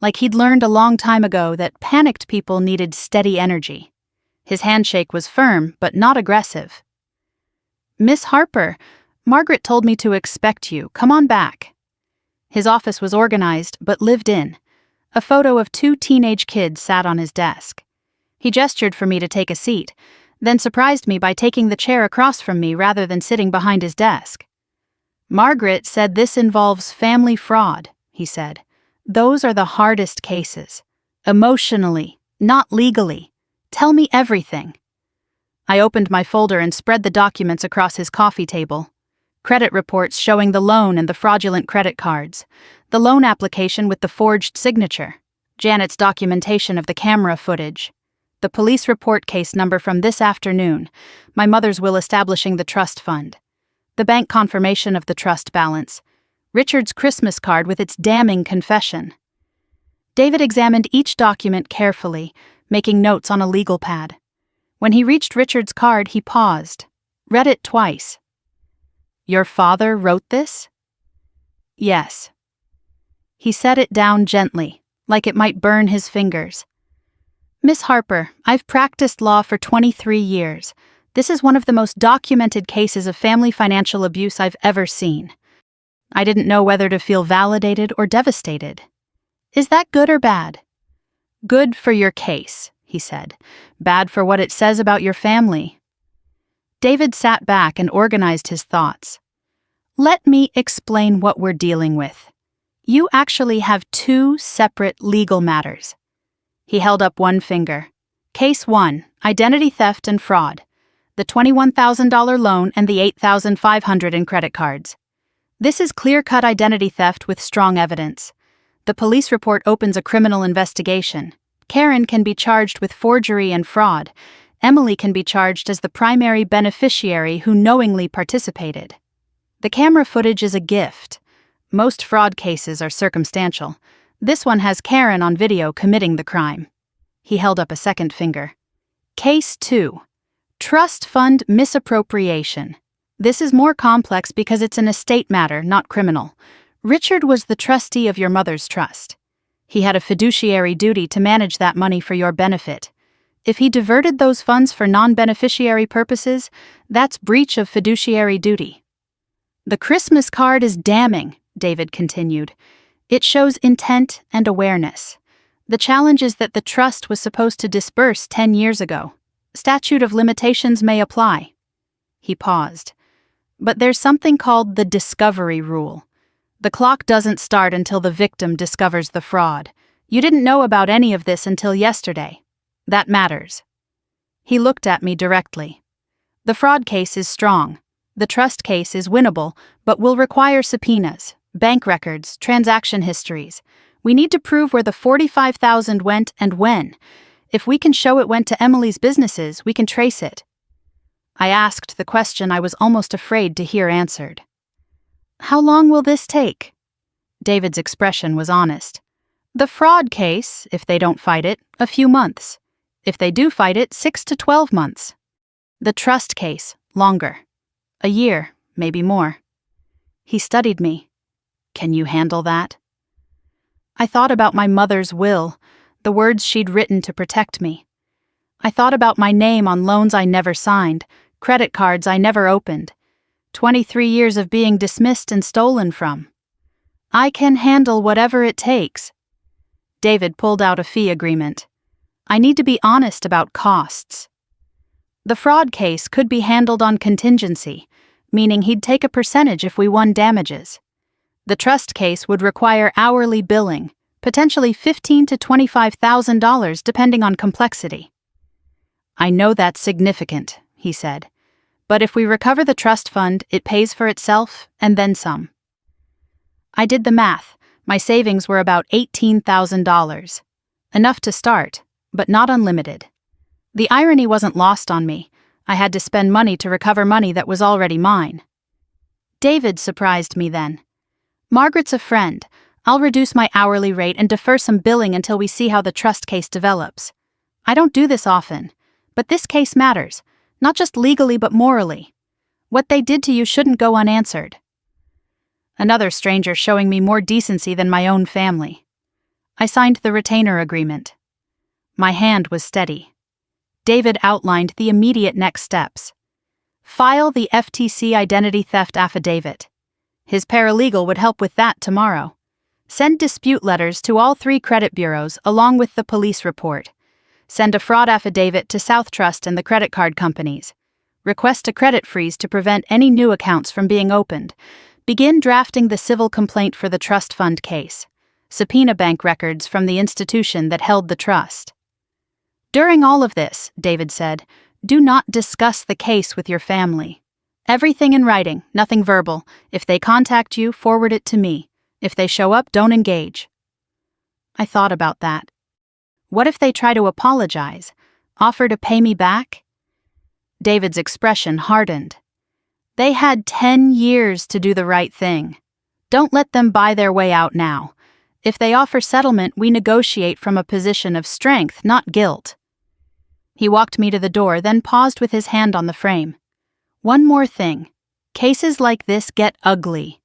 like he'd learned a long time ago that panicked people needed steady energy. His handshake was firm, but not aggressive. "Miss Harper, Margaret told me to expect you. Come on back." His office was organized, but lived in. A photo of 2 teenage kids sat on his desk. He gestured for me to take a seat, then surprised me by taking the chair across from me rather than sitting behind his desk. "Margaret said this involves family fraud," he said. "Those are the hardest cases. Emotionally, not legally. Tell me everything." I opened my folder and spread the documents across his coffee table. Credit reports showing the loan and the fraudulent credit cards, the loan application with the forged signature, Janet's documentation of the camera footage, the police report case number from this afternoon, my mother's will establishing the trust fund, the bank confirmation of the trust balance, Richard's Christmas card with its damning confession. David examined each document carefully, making notes on a legal pad. When he reached Richard's card, he paused, read it twice. "Your father wrote this?" "Yes." He set it down gently, like it might burn his fingers. "Miss Harper, I've practiced law for 23 years. This is one of the most documented cases of family financial abuse I've ever seen. I didn't know whether to feel validated or devastated. Is that good or bad?" "Good for your case," he said. "Bad for what it says about your family." David sat back and organized his thoughts. "Let me explain what we're dealing with. You actually have 2 separate legal matters." He held up one finger. "Case 1, identity theft and fraud. The $21,000 loan and the $8,500 in credit cards. This is clear-cut identity theft with strong evidence. The police report opens a criminal investigation. Karen can be charged with forgery and fraud. Emily can be charged as the primary beneficiary who knowingly participated. The camera footage is a gift. Most fraud cases are circumstantial. This one has Karen on video committing the crime." He held up a second finger. "Case 2. Trust fund misappropriation. This is more complex because it's an estate matter, not criminal. Richard was the trustee of your mother's trust. He had a fiduciary duty to manage that money for your benefit. If he diverted those funds for non-beneficiary purposes, that's breach of fiduciary duty." "The Christmas card is damning," David continued. "It shows intent and awareness. The challenge is that the trust was supposed to disburse 10 years ago. Statute of limitations may apply." He paused. "But there's something called the discovery rule. The clock doesn't start until the victim discovers the fraud. You didn't know about any of this until yesterday. That matters." He looked at me directly. "The fraud case is strong. The trust case is winnable, but will require subpoenas, bank records, transaction histories. We need to prove where the $45,000 went and when. If we can show it went to Emily's businesses, we can trace it." I asked the question I was almost afraid to hear answered. "How long will this take?" David's expression was honest. "The fraud case, if they don't fight it, a few months. If they do fight it, 6 to 12 months. The trust case, longer. A year, maybe more." He studied me. "Can you handle that?" I thought about my mother's will, the words she'd written to protect me. I thought about my name on loans I never signed, credit cards I never opened, 23 years of being dismissed and stolen from. "I can handle whatever it takes." David pulled out a fee agreement. "I need to be honest about costs." The fraud case could be handled on contingency, meaning he'd take a percentage if we won damages. The trust case would require hourly billing, potentially $15,000 to $25,000 depending on complexity. "I know that's significant," he said. "But if we recover the trust fund, it pays for itself and then some." I did the math. My savings were about $18,000. Enough to start, but not unlimited. The irony wasn't lost on me. I had to spend money to recover money that was already mine. David surprised me then. "Margaret's a friend. I'll reduce my hourly rate and defer some billing until we see how the trust case develops. I don't do this often, but this case matters, not just legally but morally. What they did to you shouldn't go unanswered." Another stranger showing me more decency than my own family. I signed the retainer agreement. My hand was steady. David outlined the immediate next steps. File the FTC identity theft affidavit. His paralegal would help with that tomorrow. Send dispute letters to all 3 credit bureaus along with the police report. Send a fraud affidavit to South Trust and the credit card companies. Request a credit freeze to prevent any new accounts from being opened. Begin drafting the civil complaint for the trust fund case. Subpoena bank records from the institution that held the trust. During all of this, David said, do not discuss the case with your family. Everything in writing, nothing verbal. If they contact you, forward it to me. If they show up, don't engage. I thought about that. What if they try to apologize? Offer to pay me back? David's expression hardened. They had 10 years to do the right thing. Don't let them buy their way out now. If they offer settlement, we negotiate from a position of strength, not guilt. He walked me to the door, then paused with his hand on the frame. One more thing. Cases like this get ugly.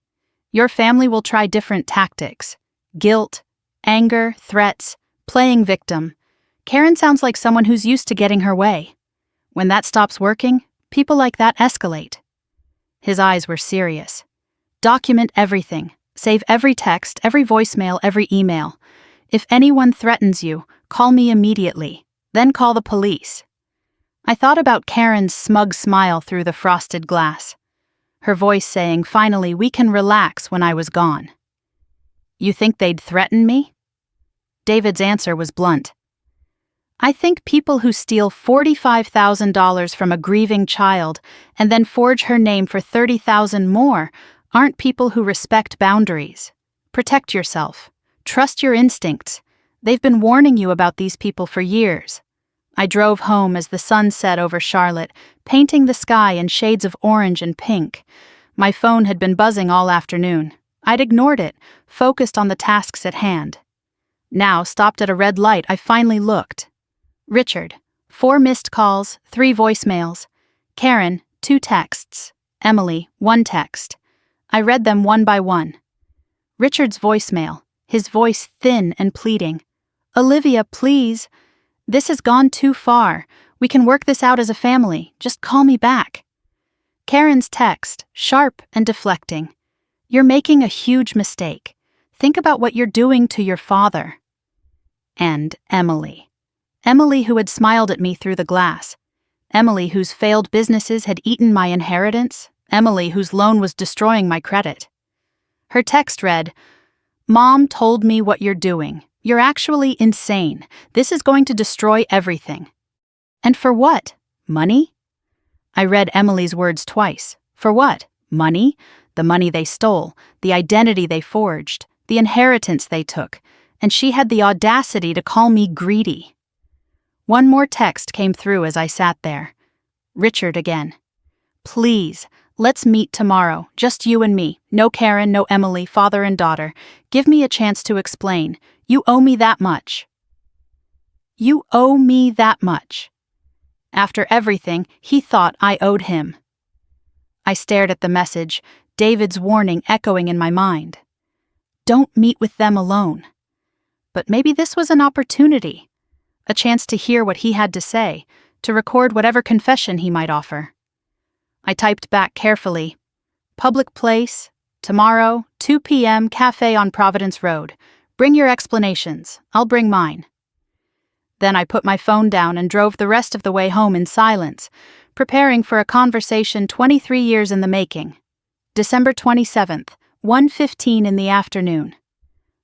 Your family will try different tactics. Guilt, anger, threats, playing victim. Karen sounds like someone who's used to getting her way. When that stops working, people like that escalate. His eyes were serious. Document everything. Save every text, every voicemail, every email. If anyone threatens you, call me immediately. Then call the police. I thought about Karen's smug smile through the frosted glass. Her voice saying, finally, we can relax when I was gone. You think they'd threaten me? David's answer was blunt. I think people who steal $45,000 from a grieving child and then forge her name for $30,000 more aren't people who respect boundaries. Protect yourself. Trust your instincts. They've been warning you about these people for years. I drove home as the sun set over Charlotte, painting the sky in shades of orange and pink. My phone had been buzzing all afternoon. I'd ignored it, focused on the tasks at hand. Now, stopped at a red light, I finally looked. Richard, 4 missed calls, 3 voicemails. Karen, 2 texts. Emily, 1 text. I read them one by one. Richard's voicemail, his voice thin and pleading. Olivia, please. This has gone too far. We can work this out as a family. Just call me back. Karen's text, sharp and deflecting. You're making a huge mistake. Think about what you're doing to your father. And Emily. Emily, who had smiled at me through the glass. Emily, whose failed businesses had eaten my inheritance. Emily, whose loan was destroying my credit. Her text read, Mom told me what you're doing. You're actually insane. This is going to destroy everything. And for what? Money? I read Emily's words twice. For what? Money? The money they stole, the identity they forged, the inheritance they took, and she had the audacity to call me greedy. One more text came through as I sat there. Richard again. Please, let's meet tomorrow, just you and me. No Karen, no Emily, father and daughter. Give me a chance to explain. You owe me that much. You owe me that much. After everything, he thought I owed him. I stared at the message, David's warning echoing in my mind. Don't meet with them alone. But maybe this was an opportunity, a chance to hear what he had to say, to record whatever confession he might offer. I typed back carefully. Public place, tomorrow, 2 p.m., cafe on Providence Road. Bring your explanations. I'll bring mine. Then I put my phone down and drove the rest of the way home in silence, preparing for a conversation 23 years in the making. December 27th, 1:15 in the afternoon.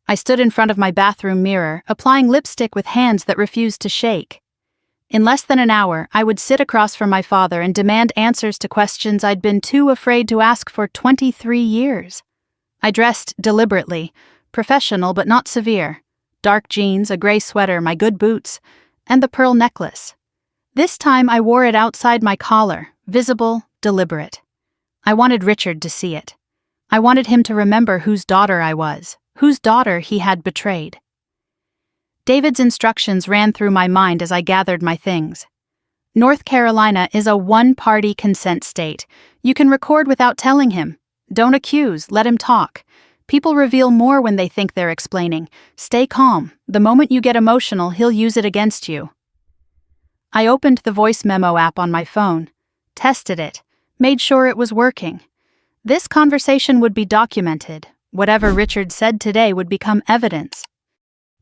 I stood in front of my bathroom mirror, applying lipstick with hands that refused to shake. In less than an hour, I would sit across from my father and demand answers to questions I'd been too afraid to ask for 23 years. I dressed deliberately, professional but not severe. Dark jeans, a gray sweater, my good boots, and the pearl necklace. This time I wore it outside my collar, visible, deliberate. I wanted Richard to see it. I wanted him to remember whose daughter I was, whose daughter he had betrayed. David's instructions ran through my mind as I gathered my things. North Carolina is a one-party consent state. You can record without telling him. Don't accuse, let him talk. People reveal more when they think they're explaining. Stay calm. The moment you get emotional, he'll use it against you. I opened the voice memo app on my phone, tested it, made sure it was working. This conversation would be documented. Whatever Richard said today would become evidence.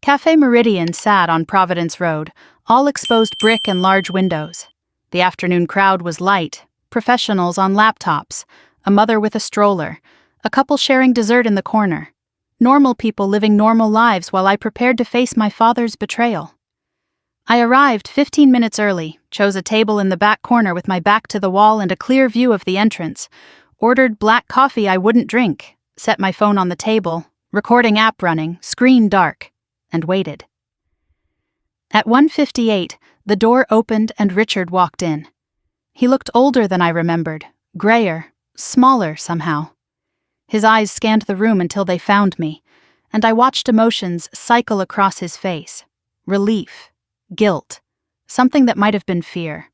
Café Meridian sat on Providence Road, all exposed brick and large windows. The afternoon crowd was light, professionals on laptops, a mother with a stroller, a couple sharing dessert in the corner. Normal people living normal lives while I prepared to face my father's betrayal. I arrived 15 minutes early, chose a table in the back corner with my back to the wall and a clear view of the entrance, ordered black coffee I wouldn't drink, set my phone on the table, recording app running, screen dark, and waited. At 1:58, the door opened and Richard walked in. He looked older than I remembered, grayer, smaller somehow. His eyes scanned the room until they found me, and I watched emotions cycle across his face. Relief, guilt, something that might have been fear.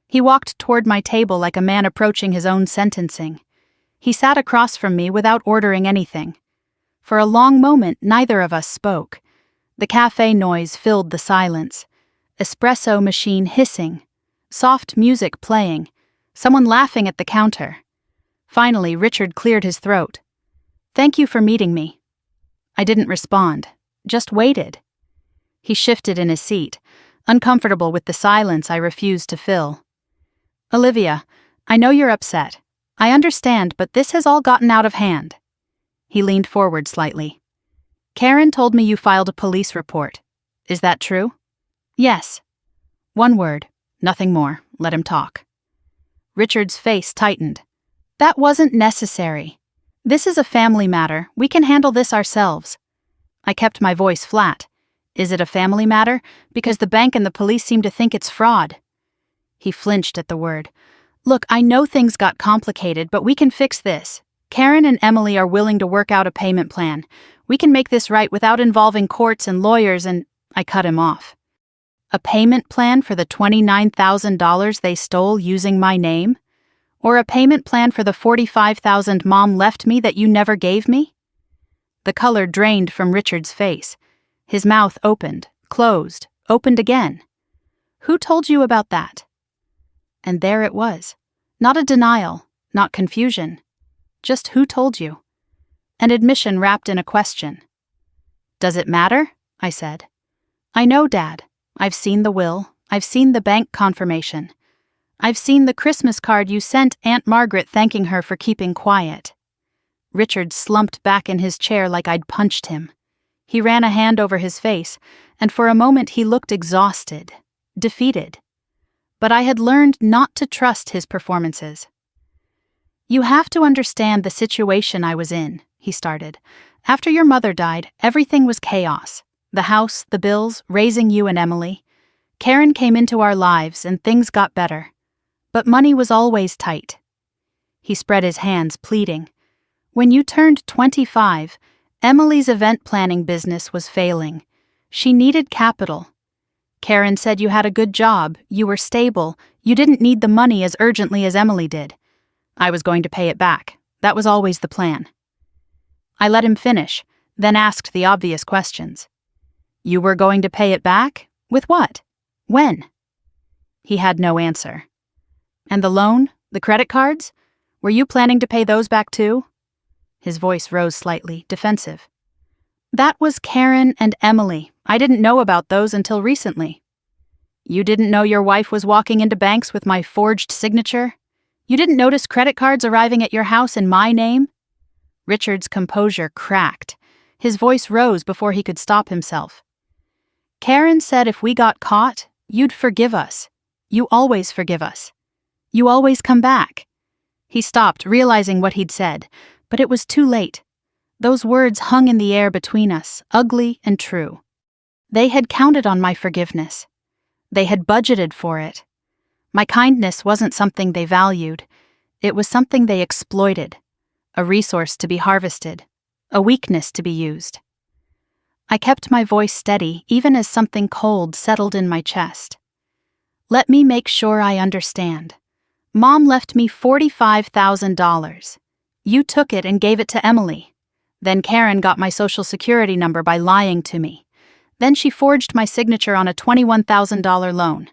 He walked toward my table like a man approaching his own sentencing. He sat across from me without ordering anything. For a long moment, neither of us spoke. The cafe noise filled the silence. Espresso machine hissing, soft music playing, someone laughing at the counter. Finally, Richard cleared his throat. "Thank you for meeting me." I didn't respond, just waited. He shifted in his seat, uncomfortable with the silence I refused to fill. "Olivia, I know you're upset. I understand, but this has all gotten out of hand." He leaned forward slightly. "Karen told me you filed a police report. Is that true?" "Yes." One word, nothing more. Let him talk. Richard's face tightened. "That wasn't necessary. This is a family matter. We can handle this ourselves." I kept my voice flat. "Is it a family matter? Because the bank and the police seem to think it's fraud." He flinched at the word. "Look, I know things got complicated, but we can fix this. Karen and Emily are willing to work out a payment plan. We can make this right without involving courts and lawyers and—" I cut him off. "A payment plan for the $29,000 they stole using my name? Or a payment plan for the $45,000 Mom left me that you never gave me?" The color drained from Richard's face. His mouth opened, closed, opened again. "Who told you about that?" And there it was. Not a denial, not confusion. Just who told you? An admission wrapped in a question. "Does it matter?" I said. "I know, Dad. I've seen the will. I've seen the bank confirmation. I've seen the Christmas card you sent Aunt Margaret thanking her for keeping quiet." Richard slumped back in his chair like I'd punched him. He ran a hand over his face, and for a moment he looked exhausted, defeated. But I had learned not to trust his performances. "You have to understand the situation I was in," he started. "After your mother died, everything was chaos. The house, the bills, raising you and Emily. Karen came into our lives and things got better. But money was always tight." He spread his hands, pleading. "When you turned 25, Emily's event planning business was failing. She needed capital. Karen said you had a good job, you were stable, you didn't need the money as urgently as Emily did. I was going to pay it back. That was always the plan." I let him finish, then asked the obvious questions. "You were going to pay it back? With what? When?" He had no answer. "And the loan? The credit cards? Were you planning to pay those back too?" His voice rose slightly, defensive. "That was Karen and Emily. I didn't know about those until recently." "You didn't know your wife was walking into banks with my forged signature? You didn't notice credit cards arriving at your house in my name?" Richard's composure cracked. His voice rose before he could stop himself. "Karen said if we got caught, you'd forgive us. You always forgive us. You always come back." He stopped, realizing what he'd said, but it was too late. Those words hung in the air between us, ugly and true. They had counted on my forgiveness. They had budgeted for it. My kindness wasn't something they valued. It was something they exploited, a resource to be harvested, a weakness to be used. I kept my voice steady, even as something cold settled in my chest. "Let me make sure I understand. Mom left me $45,000. You took it and gave it to Emily. Then Karen got my social security number by lying to me. Then she forged my signature on a $21,000 loan.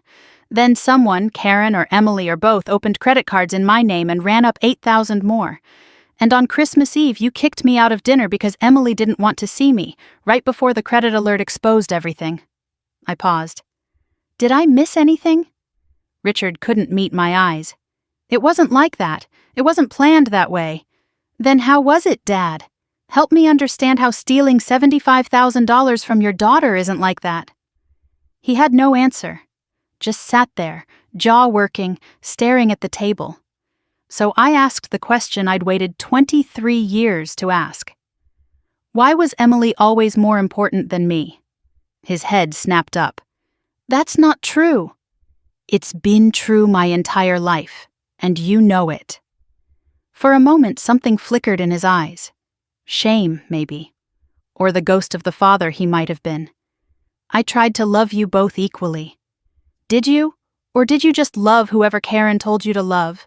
Then someone, Karen or Emily or both, opened credit cards in my name and ran up $8,000 more. And on Christmas Eve, you kicked me out of dinner because Emily didn't want to see me, right before the credit alert exposed everything. I paused. Did I miss anything? Richard couldn't meet my eyes. It wasn't like that. It wasn't planned that way. Then how was it, Dad? Help me understand how stealing $75,000 from your daughter isn't like that. He had no answer. Just sat there, jaw working, staring at the table. So I asked the question I'd waited 23 years to ask. Why was Emily always more important than me? His head snapped up. That's not true. It's been true my entire life, and you know it. For a moment, something flickered in his eyes. Shame, maybe. Or the ghost of the father he might have been. I tried to love you both equally. Did you? Or did you just love whoever Karen told you to love?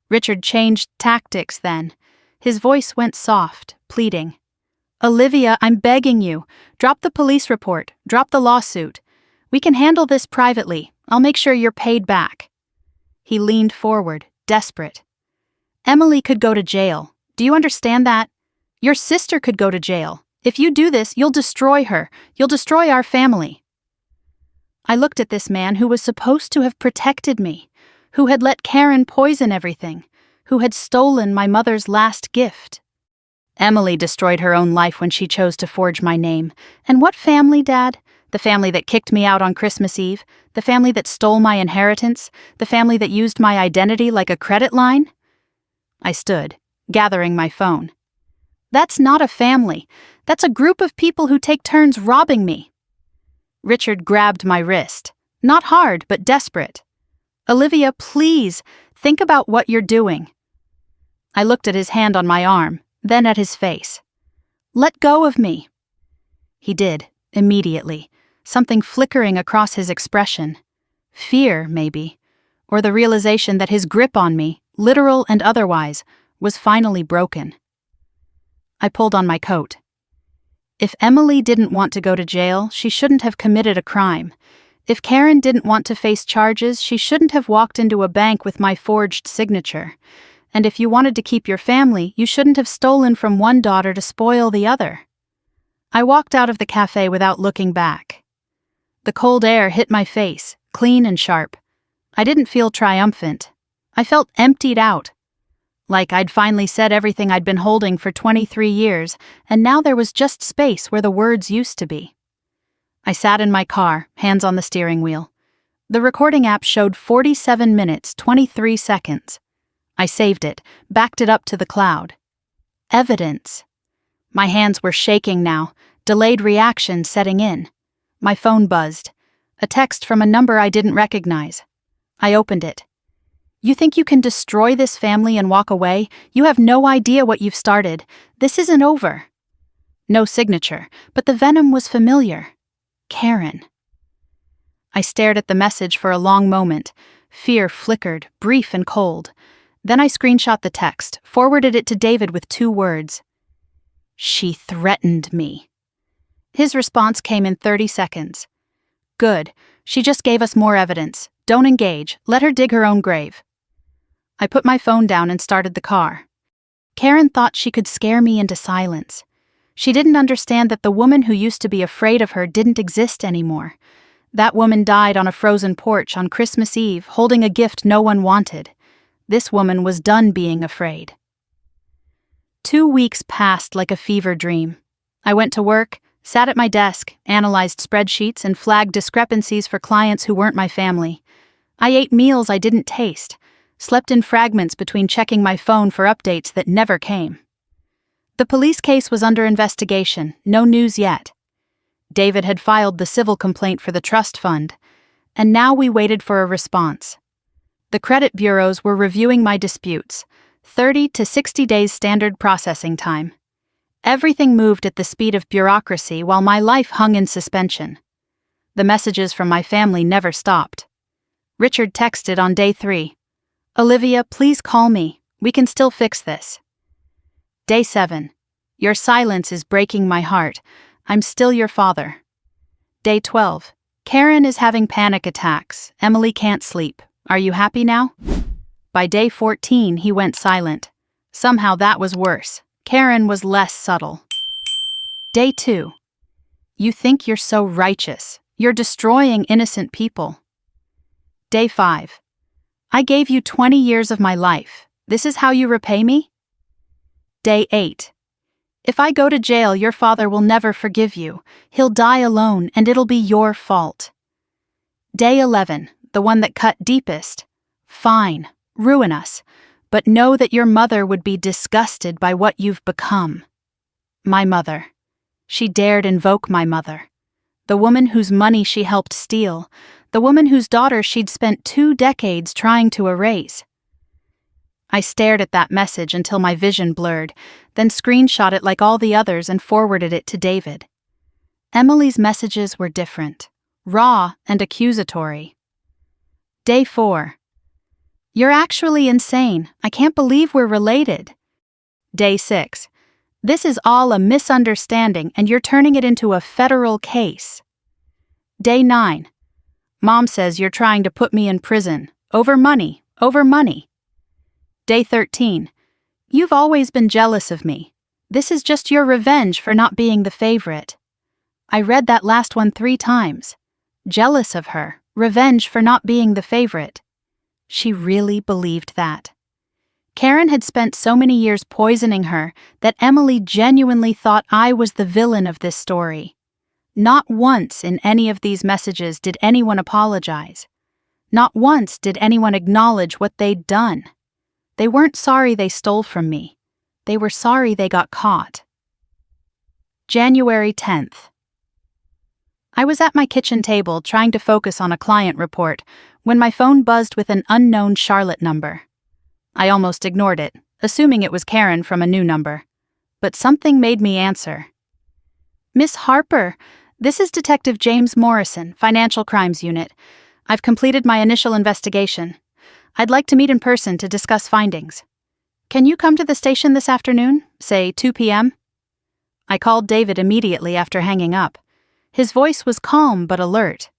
Richard changed tactics then. His voice went soft, pleading. Olivia, I'm begging you. Drop the police report. Drop the lawsuit. We can handle this privately. I'll make sure you're paid back. He leaned forward, desperate. Emily could go to jail. Do you understand that? Your sister could go to jail. If you do this, you'll destroy her. You'll destroy our family. I looked at this man who was supposed to have protected me, who had let Karen poison everything, who had stolen my mother's last gift. Emily destroyed her own life when she chose to forge my name. And what family, Dad? The family that kicked me out on Christmas Eve? The family that stole my inheritance? The family that used my identity like a credit line? I stood, gathering my phone. That's not a family. That's a group of people who take turns robbing me. Richard grabbed my wrist. Not hard, but desperate. Olivia, please, think about what you're doing. I looked at his hand on my arm, then at his face. Let go of me. He did, immediately, something flickering across his expression. Fear, maybe, or the realization that his grip on me, literal and otherwise, was finally broken. I pulled on my coat. If Emily didn't want to go to jail, she shouldn't have committed a crime. If Karen didn't want to face charges, she shouldn't have walked into a bank with my forged signature. And if you wanted to keep your family, you shouldn't have stolen from one daughter to spoil the other. I walked out of the cafe without looking back. The cold air hit my face, clean and sharp. I didn't feel triumphant. I felt emptied out. Like I'd finally said everything I'd been holding for 23 years, and now there was just space where the words used to be. I sat in my car, hands on the steering wheel. The recording app showed 47 minutes, 23 seconds. I saved it, backed it up to the cloud. Evidence. My hands were shaking now, delayed reaction setting in. My phone buzzed. A text from a number I didn't recognize. I opened it. You think you can destroy this family and walk away? You have no idea what you've started. This isn't over. No signature, but the venom was familiar. Karen. I stared at the message for a long moment. Fear flickered, brief and cold. Then I screenshot the text, forwarded it to David with 2 words. She threatened me. His response came in 30 seconds. Good. She just gave us more evidence. Don't engage. Let her dig her own grave. I put my phone down and started the car. Karen thought she could scare me into silence. She didn't understand that the woman who used to be afraid of her didn't exist anymore. That woman died on a frozen porch on Christmas Eve, holding a gift no one wanted. This woman was done being afraid. 2 weeks passed like a fever dream. I went to work, sat at my desk, analyzed spreadsheets, and flagged discrepancies for clients who weren't my family. I ate meals I didn't taste, slept in fragments between checking my phone for updates that never came. The police case was under investigation, no news yet. David had filed the civil complaint for the trust fund, and now we waited for a response. The credit bureaus were reviewing my disputes, 30 to 60 days standard processing time. Everything moved at the speed of bureaucracy while my life hung in suspension. The messages from my family never stopped. Richard texted on day 3. Olivia, please call me. We can still fix this. Day 7. Your silence is breaking my heart. I'm still your father. Day 12. Karen is having panic attacks. Emily can't sleep. Are you happy now? By day 14, he went silent. Somehow that was worse. Karen was less subtle. Day 2. You think you're so righteous. You're destroying innocent people. Day 5. I gave you 20 years of my life. This is how you repay me? Day 8. If I go to jail, your father will never forgive you. He'll die alone, and it'll be your fault. Day 11, the one that cut deepest. Fine, ruin us, but know that your mother would be disgusted by what you've become. My mother. She dared invoke my mother. The woman whose money she helped steal. The woman whose daughter she'd spent 2 decades trying to erase. I stared at that message until my vision blurred, then screenshot it like all the others and forwarded it to David. Emily's messages were different, raw and accusatory. Day 4. You're actually insane. I can't believe we're related. Day 6. This is all a misunderstanding and you're turning it into a federal case. Day 9. Mom says you're trying to put me in prison. Over money, over money. Day 13. You've always been jealous of me. This is just your revenge for not being the favorite. I read that last one 3 times. Jealous of her, revenge for not being the favorite. She really believed that. Karen had spent so many years poisoning her that Emily genuinely thought I was the villain of this story. Not once in any of these messages did anyone apologize. Not once did anyone acknowledge what they'd done. They weren't sorry they stole from me. They were sorry they got caught. January 10th. I was at my kitchen table trying to focus on a client report when my phone buzzed with an unknown Charlotte number. I almost ignored it, assuming it was Karen from a new number. But something made me answer. Miss Harper, this is Detective James Morrison, Financial Crimes Unit. I've completed my initial investigation. I'd like to meet in person to discuss findings. Can you come to the station this afternoon, say 2 p.m.? I called David immediately after hanging up. His voice was calm but alert.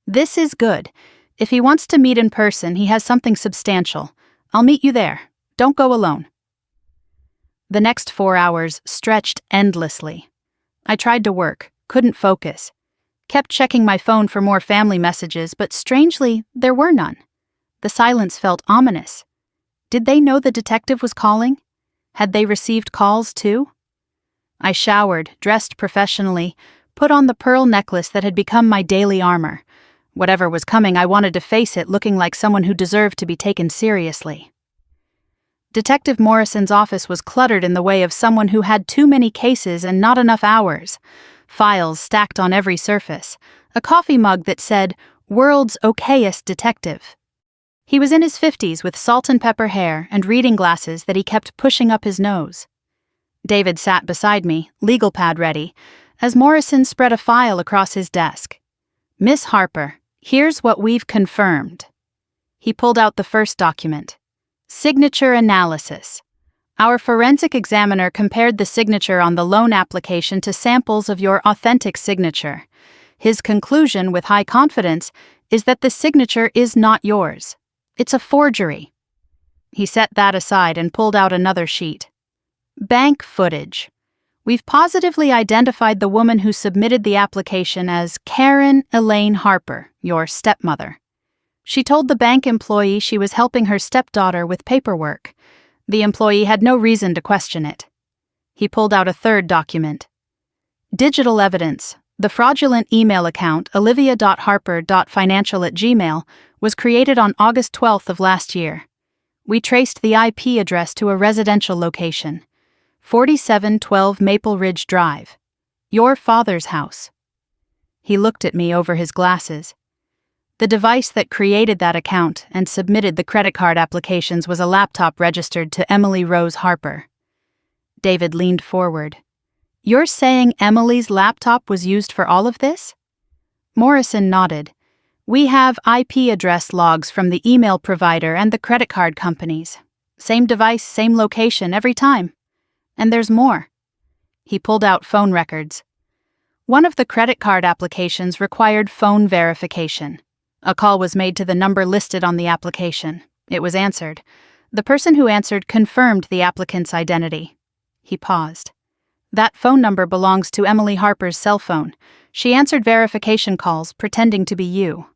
This is good. If he wants to meet in person, he has something substantial. I'll meet you there. Don't go alone. The next 4 hours stretched endlessly. I tried to work, couldn't focus. Kept checking my phone for more family messages, but strangely, there were none. The silence felt ominous. Did they know the detective was calling? Had they received calls too? I showered, dressed professionally, put on the pearl necklace that had become my daily armor. Whatever was coming, I wanted to face it looking like someone who deserved to be taken seriously. Detective Morrison's office was cluttered in the way of someone who had too many cases and not enough hours. Files stacked on every surface. A coffee mug that said, "World's okayest detective." He was in his 50s with salt and pepper hair and reading glasses that he kept pushing up his nose. David sat beside me, legal pad ready, as Morrison spread a file across his desk. Miss Harper, here's what we've confirmed. He pulled out the first document. Signature analysis. Our forensic examiner compared the signature on the loan application to samples of your authentic signature. His conclusion, with high confidence, is that the signature is not yours. It's a forgery. He set that aside and pulled out another sheet. Bank footage. We've positively identified the woman who submitted the application as Karen Elaine Harper, your stepmother. She told the bank employee she was helping her stepdaughter with paperwork. The employee had no reason to question it. He pulled out a third document. Digital evidence. The fraudulent email account olivia.harper.financial@gmail was created on August 12th of last year. We traced the IP address to a residential location, 4712 Maple Ridge Drive, your father's house. He looked at me over his glasses. The device that created that account and submitted the credit card applications was a laptop registered to Emily Rose Harper. David leaned forward. You're saying Emily's laptop was used for all of this? Morrison nodded. We have IP address logs from the email provider and the credit card companies. Same device, same location every time. And there's more. He pulled out phone records. One of the credit card applications required phone verification. A call was made to the number listed on the application. It was answered. The person who answered confirmed the applicant's identity. He paused. That phone number belongs to Emily Harper's cell phone. She answered verification calls, pretending to be you.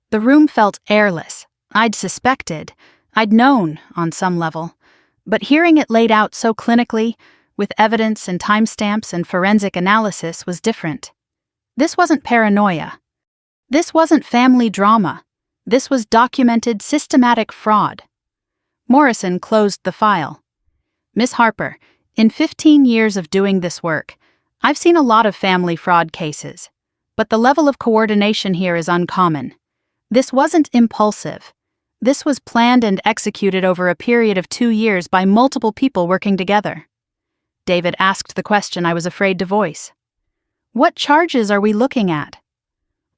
The room felt airless. I'd suspected. I'd known, on some level. But hearing it laid out so clinically, with evidence and timestamps and forensic analysis, was different. This wasn't paranoia. This wasn't family drama. This was documented, systematic fraud. Morrison closed the file. Miss Harper, in 15 years of doing this work, I've seen a lot of family fraud cases. But the level of coordination here is uncommon. This wasn't impulsive. This was planned and executed over a period of 2 years by multiple people working together. David asked the question I was afraid to voice. What charges are we looking at?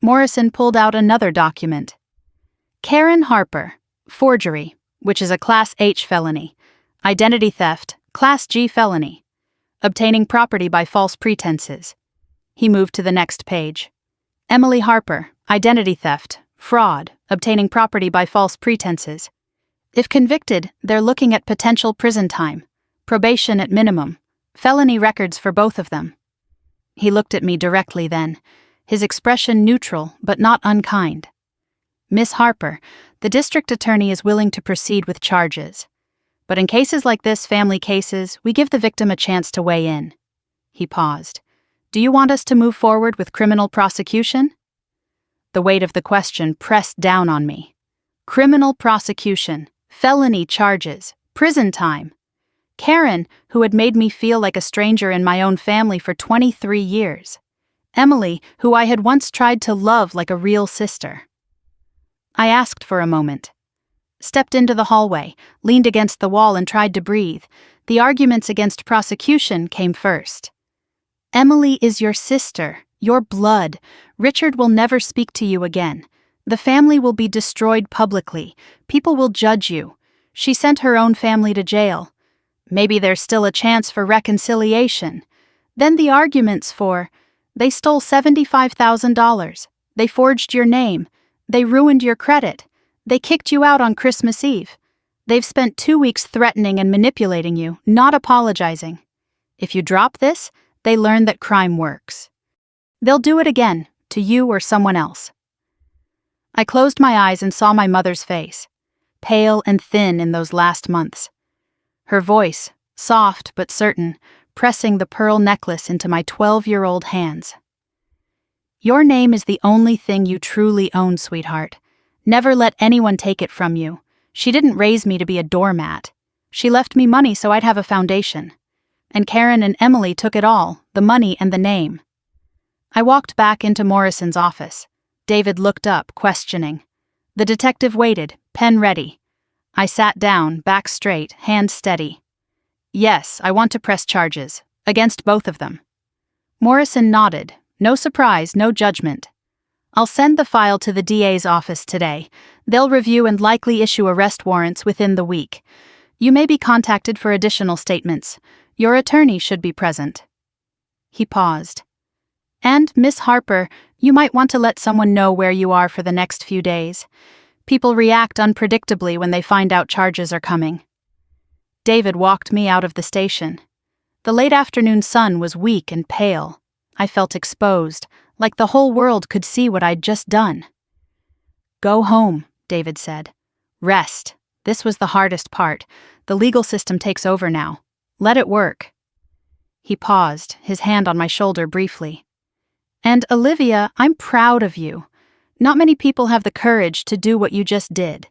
Morrison pulled out another document. Karen Harper, forgery, which is a Class H felony. Identity theft, Class G felony. Obtaining property by false pretenses. He moved to the next page. Emily Harper, identity theft, fraud, obtaining property by false pretenses. If convicted, they're looking at potential prison time, probation at minimum, felony records for both of them. He looked at me directly then, his expression neutral but not unkind. Miss Harper, the district attorney is willing to proceed with charges. But in cases like this, family cases, we give the victim a chance to weigh in. He paused. Do you want us to move forward with criminal prosecution? The weight of the question pressed down on me. Criminal prosecution, felony charges, prison time. Karen, who had made me feel like a stranger in my own family for 23 years. Emily, who I had once tried to love like a real sister. I asked for a moment. Stepped into the hallway, leaned against the wall and tried to breathe. The arguments against prosecution came first. Emily is your sister, your blood. Richard will never speak to you again. The family will be destroyed publicly. People will judge you. She sent her own family to jail. Maybe there's still a chance for reconciliation. Then the arguments for, they stole $75,000. They forged your name. They ruined your credit. They kicked you out on Christmas Eve. They've spent 2 weeks threatening and manipulating you, not apologizing. If you drop this, they learn that crime works. They'll do it again, to you or someone else. I closed my eyes and saw my mother's face, pale and thin in those last months. Her voice, soft but certain, pressing the pearl necklace into my 12-year-old hands. Your name is the only thing you truly own, sweetheart. Never let anyone take it from you. She didn't raise me to be a doormat. She left me money so I'd have a foundation. And Karen and Emily took it all, the money and the name. I walked back into Morrison's office. David looked up, questioning. The detective waited, pen ready. I sat down, back straight, hand steady. Yes, I want to press charges, against both of them. Morrison nodded. No surprise, no judgment. I'll send the file to the DA's office today. They'll review and likely issue arrest warrants within the week. You may be contacted for additional statements. Your attorney should be present. He paused. And, Miss Harper, you might want to let someone know where you are for the next few days. People react unpredictably when they find out charges are coming. David walked me out of the station. The late afternoon sun was weak and pale. I felt exposed, like the whole world could see what I'd just done. Go home, David said. Rest. This was the hardest part. The legal system takes over now. Let it work. He paused, his hand on my shoulder briefly. And Olivia, I'm proud of you. Not many people have the courage to do what you just did.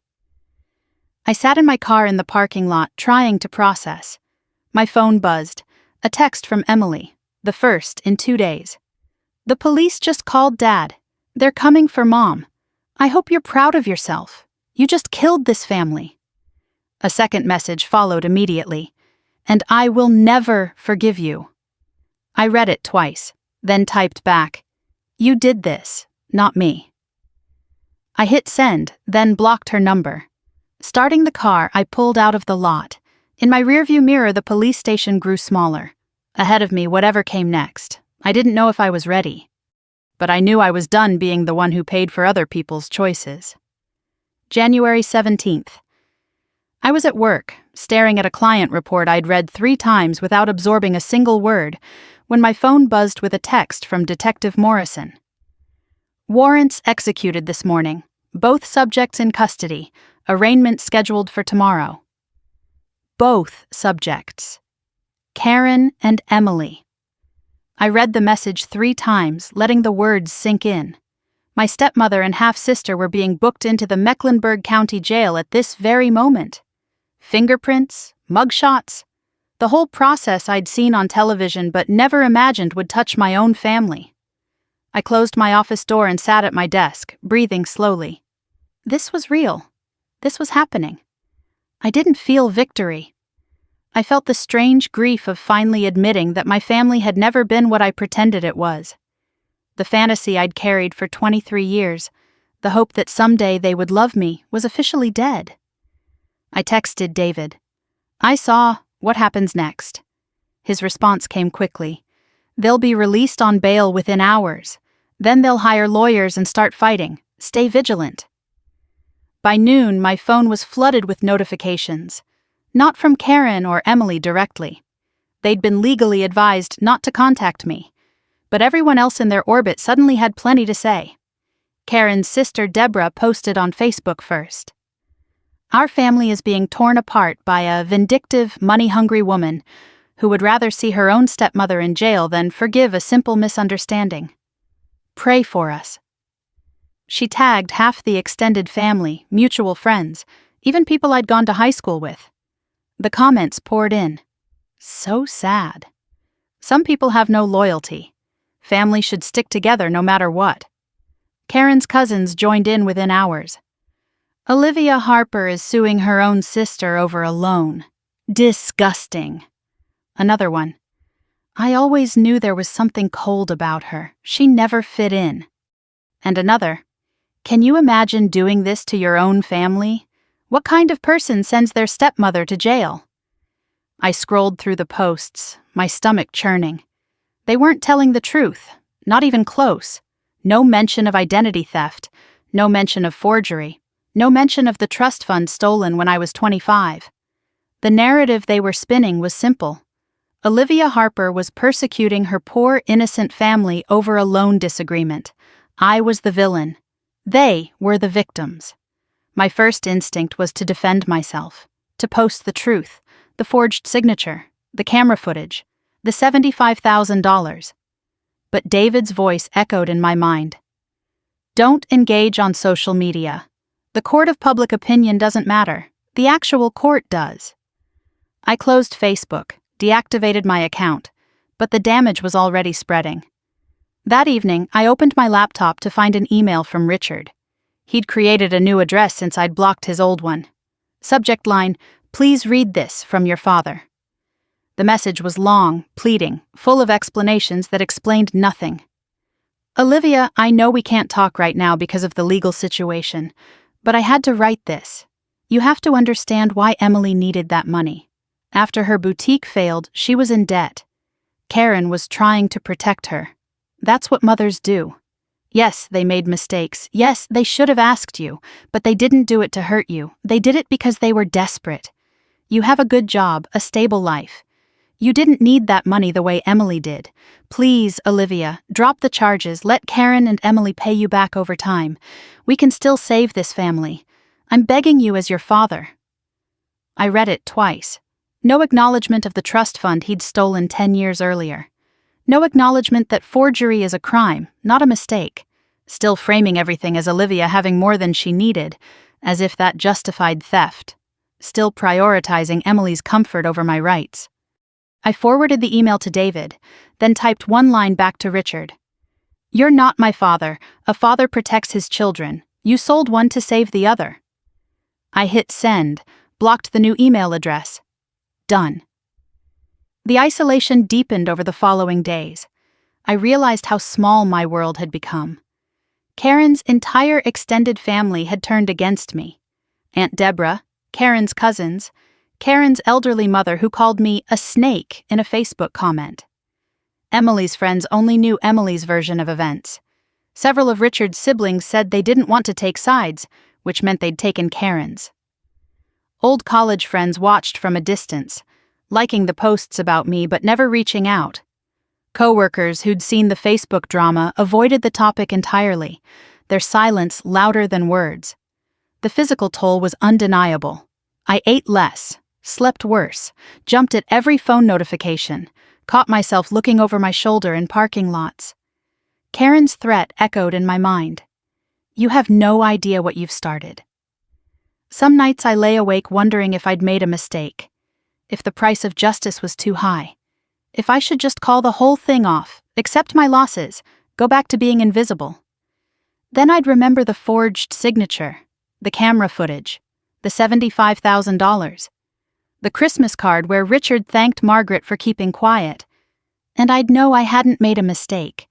I sat in my car in the parking lot, trying to process. My phone buzzed. A text from Emily, the first in 2 days. The police just called Dad. They're coming for Mom. I hope you're proud of yourself. You just killed this family. A second message followed immediately. And I will never forgive you. I read it twice, then typed back, You did this, not me. I hit send, then blocked her number. Starting the car, I pulled out of the lot. In my rearview mirror, the police station grew smaller. Ahead of me, whatever came next. I didn't know if I was ready. But I knew I was done being the one who paid for other people's choices. January 17th. I was at work, staring at a client report I'd read 3 times without absorbing a single word, when my phone buzzed with a text from Detective Morrison. Warrants executed this morning. Both subjects in custody. Arraignment scheduled for tomorrow. Both subjects. Karen and Emily. I read the message 3 times, letting the words sink in. My stepmother and half-sister were being booked into the Mecklenburg County Jail at this very moment. Fingerprints, mugshots, the whole process I'd seen on television but never imagined would touch my own family. I closed my office door and sat at my desk, breathing slowly. This was real. This was happening. I didn't feel victory. I felt the strange grief of finally admitting that my family had never been what I pretended it was. The fantasy I'd carried for 23 years, the hope that someday they would love me, was officially dead. I texted David. I saw what happens next. His response came quickly. They'll be released on bail within hours. Then they'll hire lawyers and start fighting. Stay vigilant. By noon, my phone was flooded with notifications. Not from Karen or Emily directly. They'd been legally advised not to contact me. But everyone else in their orbit suddenly had plenty to say. Karen's sister Deborah posted on Facebook first. Our family is being torn apart by a vindictive, money-hungry woman who would rather see her own stepmother in jail than forgive a simple misunderstanding. Pray for us. She tagged half the extended family, mutual friends, even people I'd gone to high school with. The comments poured in. So sad. Some people have no loyalty. Family should stick together no matter what. Karen's cousins joined in within hours. Olivia Harper is suing her own sister over a loan. Disgusting. Another one. I always knew there was something cold about her. She never fit in. And another. Can you imagine doing this to your own family? What kind of person sends their stepmother to jail? I scrolled through the posts, my stomach churning. They weren't telling the truth, not even close. No mention of identity theft, no mention of forgery, no mention of the trust fund stolen when I was 25. The narrative they were spinning was simple. Olivia Harper was persecuting her poor, innocent family over a loan disagreement. I was the villain. They were the victims. My first instinct was to defend myself, to post the truth, the forged signature, the camera footage, the $75,000. But David's voice echoed in my mind. Don't engage on social media. The court of public opinion doesn't matter. The actual court does. I closed Facebook, deactivated my account, but the damage was already spreading. That evening, I opened my laptop to find an email from Richard. He'd created a new address since I'd blocked his old one. Subject line, "Please read this from your father." The message was long, pleading, full of explanations that explained nothing. Olivia, I know we can't talk right now because of the legal situation, but I had to write this. You have to understand why Emily needed that money. After her boutique failed, she was in debt. Karen was trying to protect her. That's what mothers do. Yes, they made mistakes. Yes, they should have asked you, but they didn't do it to hurt you. They did it because they were desperate. You have a good job, a stable life. You didn't need that money the way Emily did. Please, Olivia, drop the charges. Let Karen and Emily pay you back over time. We can still save this family. I'm begging you as your father. I read it twice. No acknowledgement of the trust fund he'd stolen 10 years earlier. No acknowledgement that forgery is a crime, not a mistake. Still framing everything as Olivia having more than she needed, as if that justified theft. Still prioritizing Emily's comfort over my rights. I forwarded the email to David, then typed one line back to Richard. You're not my father. A father protects his children. You sold one to save the other. I hit send, blocked the new email address. Done. The isolation deepened over the following days. I realized how small my world had become. Karen's entire extended family had turned against me. Aunt Deborah, Karen's cousins, Karen's elderly mother who called me a snake in a Facebook comment. Emily's friends only knew Emily's version of events. Several of Richard's siblings said they didn't want to take sides, which meant they'd taken Karen's. Old college friends watched from a distance, liking the posts about me but never reaching out. Coworkers who'd seen the Facebook drama avoided the topic entirely, their silence louder than words. The physical toll was undeniable. I ate less, slept worse, jumped at every phone notification, caught myself looking over my shoulder in parking lots. Karen's threat echoed in my mind. You have no idea what you've started. Some nights I lay awake wondering if I'd made a mistake, if the price of justice was too high, if I should just call the whole thing off, accept my losses, go back to being invisible. Then I'd remember the forged signature, the camera footage, the $75,000, the Christmas card where Richard thanked Margaret for keeping quiet, and I'd know I hadn't made a mistake.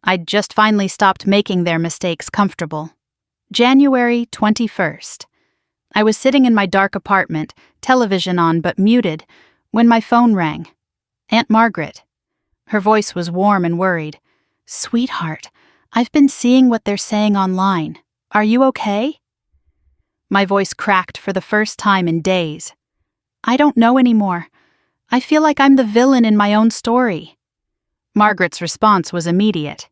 I'd just finally stopped making their mistakes comfortable. January 21st. I was sitting in my dark apartment, television on but muted, when my phone rang. Aunt Margaret. Her voice was warm and worried. "Sweetheart, I've been seeing what they're saying online. Are you okay?" My voice cracked for the first time in days. "I don't know anymore. I feel like I'm the villain in my own story." Margaret's response was immediate.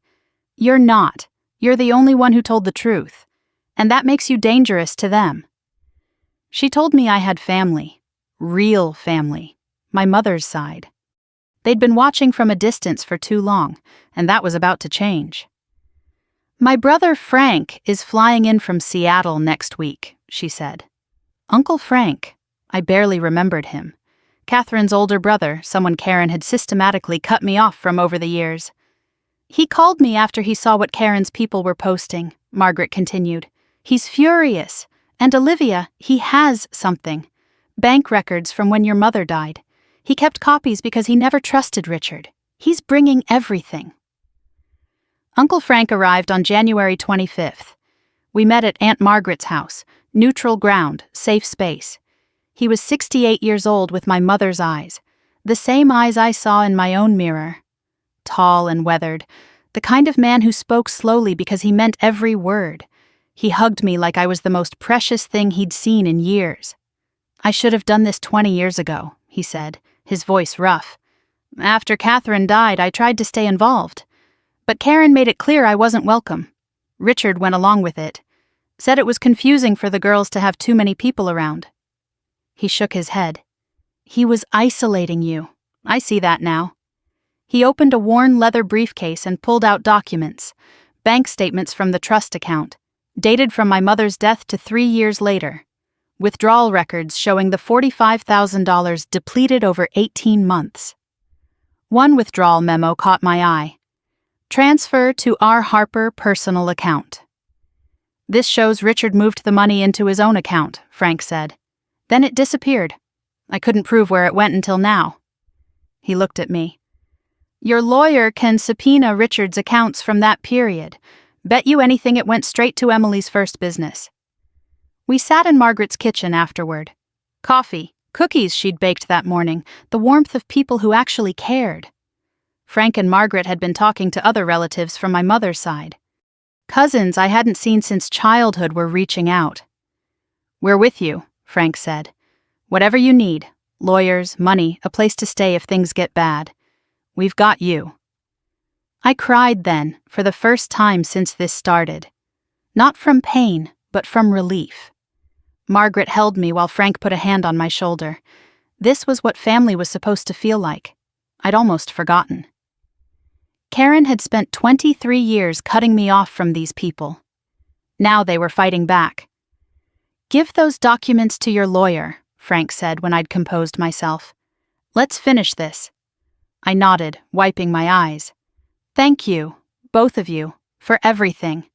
"You're not. You're the only one who told the truth. And that makes you dangerous to them." She told me I had family. Real family. My mother's side. They'd been watching from a distance for too long, and that was about to change. "My brother Frank is flying in from Seattle next week," she said. Uncle Frank. I barely remembered him. Catherine's older brother, someone Karen had systematically cut me off from over the years. "He called me after he saw what Karen's people were posting," Margaret continued. "He's furious. And Olivia, he has something. Bank records from when your mother died. He kept copies because he never trusted Richard. He's bringing everything." Uncle Frank arrived on January 25th. We met at Aunt Margaret's house, neutral ground, safe space. He was 68 years old with my mother's eyes, the same eyes I saw in my own mirror. Tall and weathered, the kind of man who spoke slowly because he meant every word. He hugged me like I was the most precious thing he'd seen in years. "I should have done this 20 years ago," he said, his voice rough. "After Catherine died, I tried to stay involved. But Karen made it clear I wasn't welcome. Richard went along with it. Said it was confusing for the girls to have too many people around." He shook his head. "He was isolating you. I see that now." He opened a worn leather briefcase and pulled out documents, bank statements from the trust account, dated from my mother's death to 3 years later. Withdrawal records showing the $45,000 depleted over 18 months. One withdrawal memo caught my eye. "Transfer to R. Harper personal account." "This shows Richard moved the money into his own account," Frank said. "Then it disappeared. I couldn't prove where it went until now." He looked at me. "Your lawyer can subpoena Richard's accounts from that period. Bet you anything it went straight to Emily's first business." We sat in Margaret's kitchen afterward. Coffee, cookies she'd baked that morning, the warmth of people who actually cared. Frank and Margaret had been talking to other relatives from my mother's side. Cousins I hadn't seen since childhood were reaching out. "We're with you," Frank said. "Whatever you need, lawyers, money, a place to stay if things get bad. We've got you." I cried then, for the first time since this started. Not from pain, but from relief. Margaret held me while Frank put a hand on my shoulder. This was what family was supposed to feel like. I'd almost forgotten. Karen had spent 23 years cutting me off from these people. Now they were fighting back. "Give those documents to your lawyer," Frank said when I'd composed myself. "Let's finish this." I nodded, wiping my eyes. "Thank you, both of you, for everything."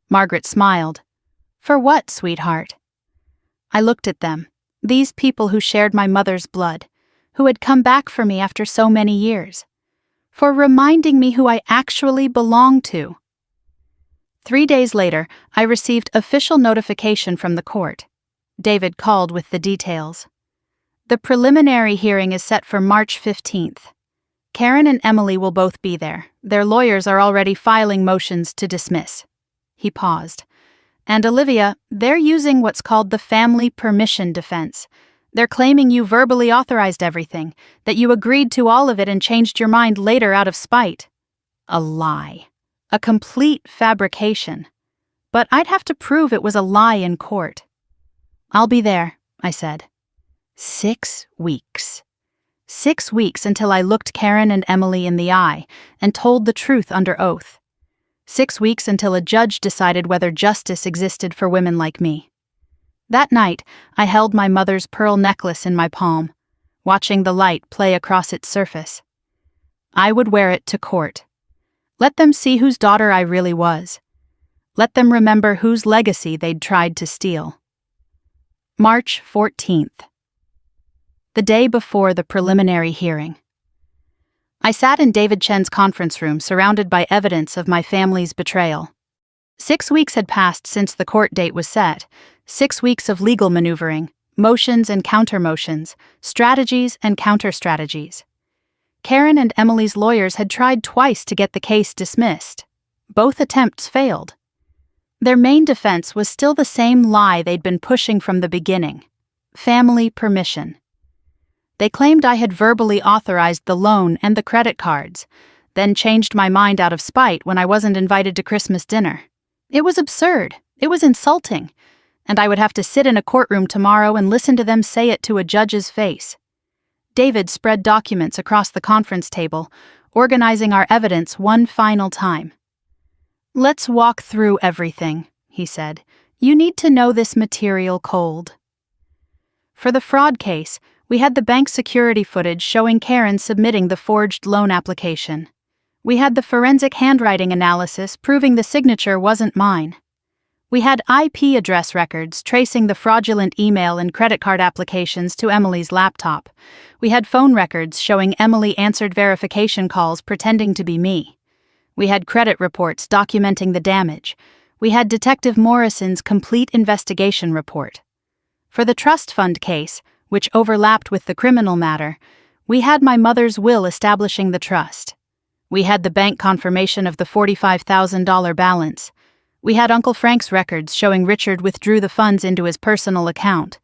Margaret smiled. "For what, sweetheart?" I looked at them, these people who shared my mother's blood, who had come back for me after so many years, for reminding me who I actually belonged to. 3 days later, I received official notification from the court. David called with the details. The preliminary hearing is set for March 15th. Karen and Emily will both be there. Their lawyers are already filing motions to dismiss. He paused. And Olivia, they're using what's called the family permission defense. They're claiming you verbally authorized everything, that you agreed to all of it and changed your mind later out of spite. A lie. A complete fabrication. But I'd have to prove it was a lie in court. I'll be there, I said. 6 weeks. 6 weeks until I looked Karen and Emily in the eye and told the truth under oath. 6 weeks until a judge decided whether justice existed for women like me. That night, I held my mother's pearl necklace in my palm, watching the light play across its surface. I would wear it to court. Let them see whose daughter I really was. Let them remember whose legacy they'd tried to steal. March 14th. The day before the preliminary hearing. I sat in David Chen's conference room surrounded by evidence of my family's betrayal. 6 weeks had passed since the court date was set, 6 weeks of legal maneuvering, motions and counter-motions, strategies and counter-strategies. Karen and Emily's lawyers had tried twice to get the case dismissed. Both attempts failed. Their main defense was still the same lie they'd been pushing from the beginning: family permission. They claimed I had verbally authorized the loan and the credit cards, then changed my mind out of spite when I wasn't invited to Christmas dinner. It was absurd. It was insulting. And I would have to sit in a courtroom tomorrow and listen to them say it to a judge's face. David spread documents across the conference table, organizing our evidence one final time. "Let's walk through everything," he said. "You need to know this material cold." For the fraud case, we had the bank security footage showing Karen submitting the forged loan application. We had the forensic handwriting analysis proving the signature wasn't mine. We had IP address records tracing the fraudulent email and credit card applications to Emily's laptop. We had phone records showing Emily answered verification calls pretending to be me. We had credit reports documenting the damage. We had Detective Morrison's complete investigation report. For the trust fund case, which overlapped with the criminal matter, we had my mother's will establishing the trust. We had the bank confirmation of the $45,000 balance. We had Uncle Frank's records showing Richard withdrew the funds into his personal account.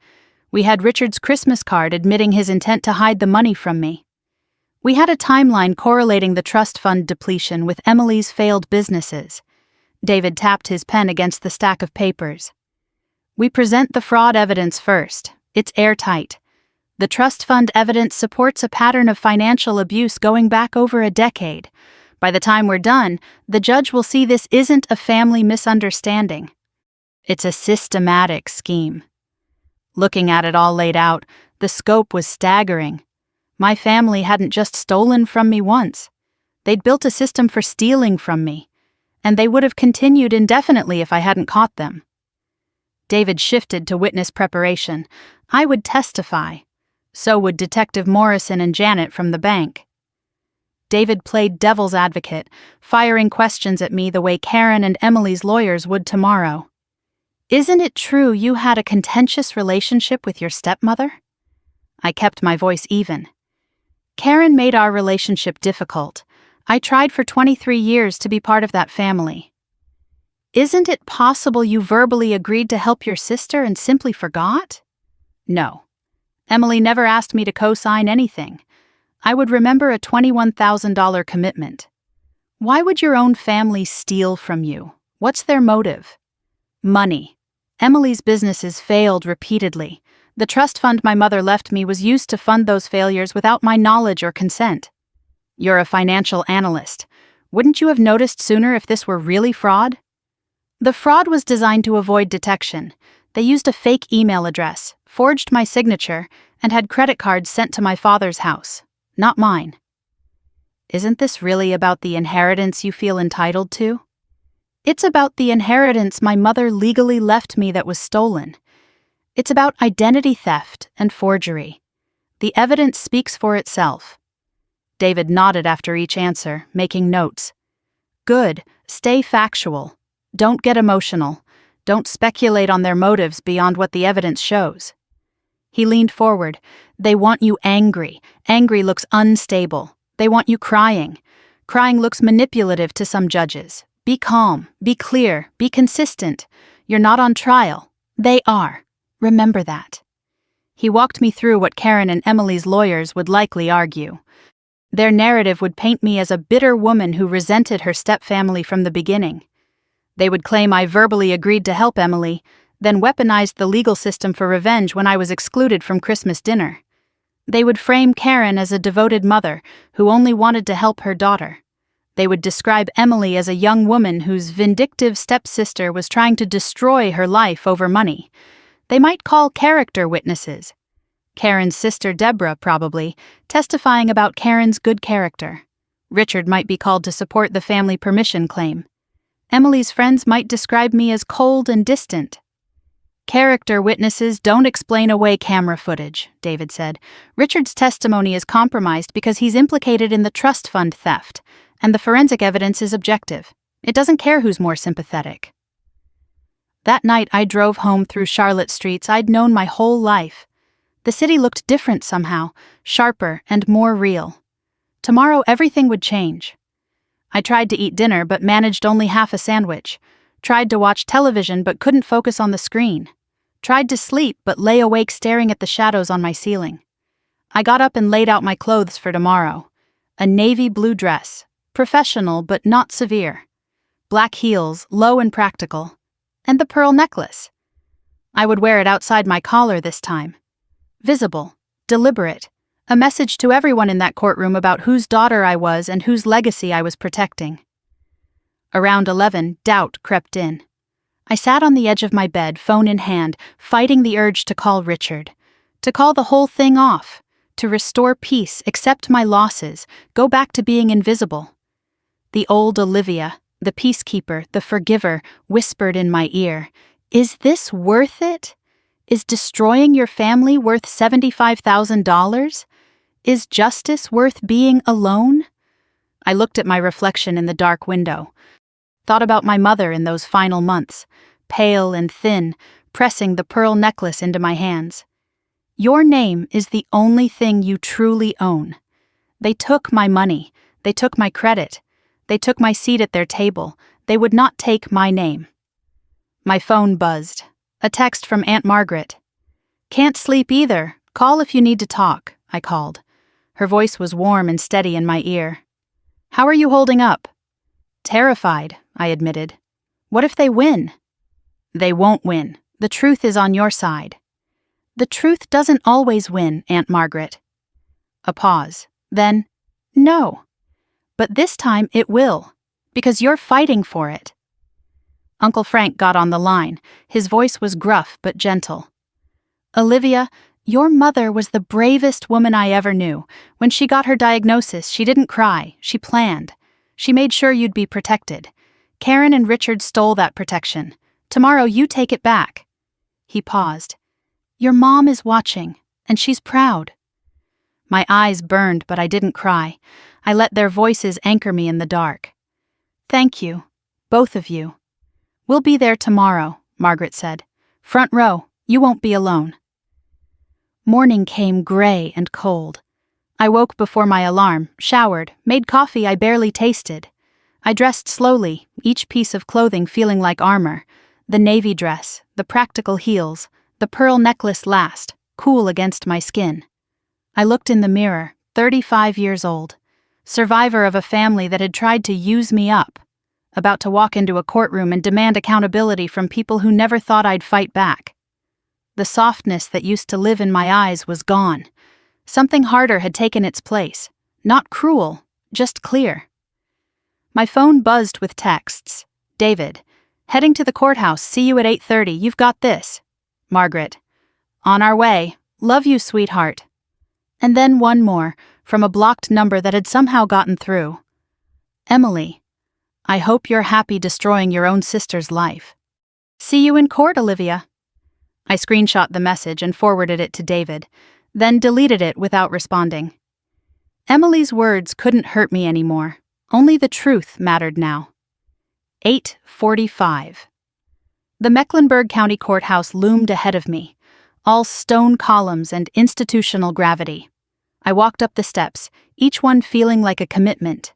We had Richard's Christmas card admitting his intent to hide the money from me. We had a timeline correlating the trust fund depletion with Emily's failed businesses. David tapped his pen against the stack of papers. We present the fraud evidence first. It's airtight. The trust fund evidence supports a pattern of financial abuse going back over a decade. By the time we're done, the judge will see this isn't a family misunderstanding. It's a systematic scheme. Looking at it all laid out, the scope was staggering. My family hadn't just stolen from me once. They'd built a system for stealing from me, and they would have continued indefinitely if I hadn't caught them. David shifted to witness preparation. I would testify. So would Detective Morrison and Janet from the bank. David played devil's advocate, firing questions at me the way Karen and Emily's lawyers would tomorrow. "Isn't it true you had a contentious relationship with your stepmother?" I kept my voice even. "Karen made our relationship difficult. I tried for 23 years to be part of that family." "Isn't it possible you verbally agreed to help your sister and simply forgot?" "No. Emily never asked me to co-sign anything. I would remember a $21,000 commitment. Why would your own family steal from you? What's their motive?" "Money. Emily's businesses failed repeatedly. The trust fund my mother left me was used to fund those failures without my knowledge or consent." "You're a financial analyst. Wouldn't you have noticed sooner if this were really fraud?" "The fraud was designed to avoid detection. They used a fake email address, forged my signature, and had credit cards sent to my father's house, not mine." "Isn't this really about the inheritance you feel entitled to?" "It's about the inheritance my mother legally left me that was stolen. It's about identity theft and forgery. The evidence speaks for itself." David nodded after each answer, making notes. "Good. Stay factual. Don't get emotional. Don't speculate on their motives beyond what the evidence shows." He leaned forward. They want you angry. Angry looks unstable. They want you crying. Crying looks manipulative to some judges. Be calm, be clear, be consistent. You're not on trial. They are. Remember that. He walked me through what Karen and Emily's lawyers would likely argue. Their narrative would paint me as a bitter woman who resented her stepfamily from the beginning. They would claim I verbally agreed to help Emily, then weaponized the legal system for revenge when I was excluded from Christmas dinner. They would frame Karen as a devoted mother who only wanted to help her daughter. They would describe Emily as a young woman whose vindictive stepsister was trying to destroy her life over money. They might call character witnesses. Karen's sister Deborah, probably, testifying about Karen's good character. Richard might be called to support the family permission claim. Emily's friends might describe me as cold and distant. Character witnesses don't explain away camera footage, David said. Richard's testimony is compromised because he's implicated in the trust fund theft, and the forensic evidence is objective. It doesn't care who's more sympathetic. That night I drove home through Charlotte streets I'd known my whole life. The city looked different somehow, sharper and more real. Tomorrow everything would change. I tried to eat dinner but managed only half a sandwich. Tried to watch television but couldn't focus on the screen. Tried to sleep but lay awake staring at the shadows on my ceiling. I got up and laid out my clothes for tomorrow. A navy blue dress, professional but not severe. Black heels, low and practical. And the pearl necklace. I would wear it outside my collar this time. Visible, deliberate, a message to everyone in that courtroom about whose daughter I was and whose legacy I was protecting. Around 11, doubt crept in. I sat on the edge of my bed, phone in hand, fighting the urge to call Richard, to call the whole thing off, to restore peace, accept my losses, go back to being invisible. The old Olivia, the peacekeeper, the forgiver, whispered in my ear, "Is this worth it? Is destroying your family worth $75,000? Is justice worth being alone?" I looked at my reflection in the dark window. Thought about my mother in those final months, pale and thin, pressing the pearl necklace into my hands. Your name is the only thing you truly own. They took my money. They took my credit. They took my seat at their table. They would not take my name. My phone buzzed. A text from Aunt Margaret. "Can't sleep either. Call if you need to talk," I called. Her voice was warm and steady in my ear. "How are you holding up?" "Terrified," I admitted. "What if they win?" "They won't win. The truth is on your side." "The truth doesn't always win, Aunt Margaret." A pause. Then, "No. But this time it will, because you're fighting for it." Uncle Frank got on the line. His voice was gruff but gentle. "Olivia, your mother was the bravest woman I ever knew. When she got her diagnosis, she didn't cry. She planned. She made sure you'd be protected. Karen and Richard stole that protection. Tomorrow you take it back." He paused. "Your mom is watching, and she's proud." My eyes burned, but I didn't cry. I let their voices anchor me in the dark. "Thank you, both of you." "We'll be there tomorrow," Margaret said. "Front row, you won't be alone." Morning came gray and cold. I woke before my alarm, showered, made coffee I barely tasted. I dressed slowly, each piece of clothing feeling like armor. The navy dress, the practical heels, the pearl necklace last, cool against my skin. I looked in the mirror, 35 years old. Survivor of a family that had tried to use me up. About to walk into a courtroom and demand accountability from people who never thought I'd fight back. The softness that used to live in my eyes was gone. Something harder had taken its place. Not cruel, just clear. My phone buzzed with texts. "David, heading to the courthouse, see you at 8:30, you've got this." Margaret, "On our way, love you, sweetheart." And then one more, from a blocked number that had somehow gotten through. "Emily, I hope you're happy destroying your own sister's life. See you in court, Olivia." I screenshot the message and forwarded it to David, then deleted it without responding. Emily's words couldn't hurt me anymore. Only the truth mattered now. 8:45. The Mecklenburg County Courthouse loomed ahead of me. all stone columns and institutional gravity. I walked up the steps, each one feeling like a commitment.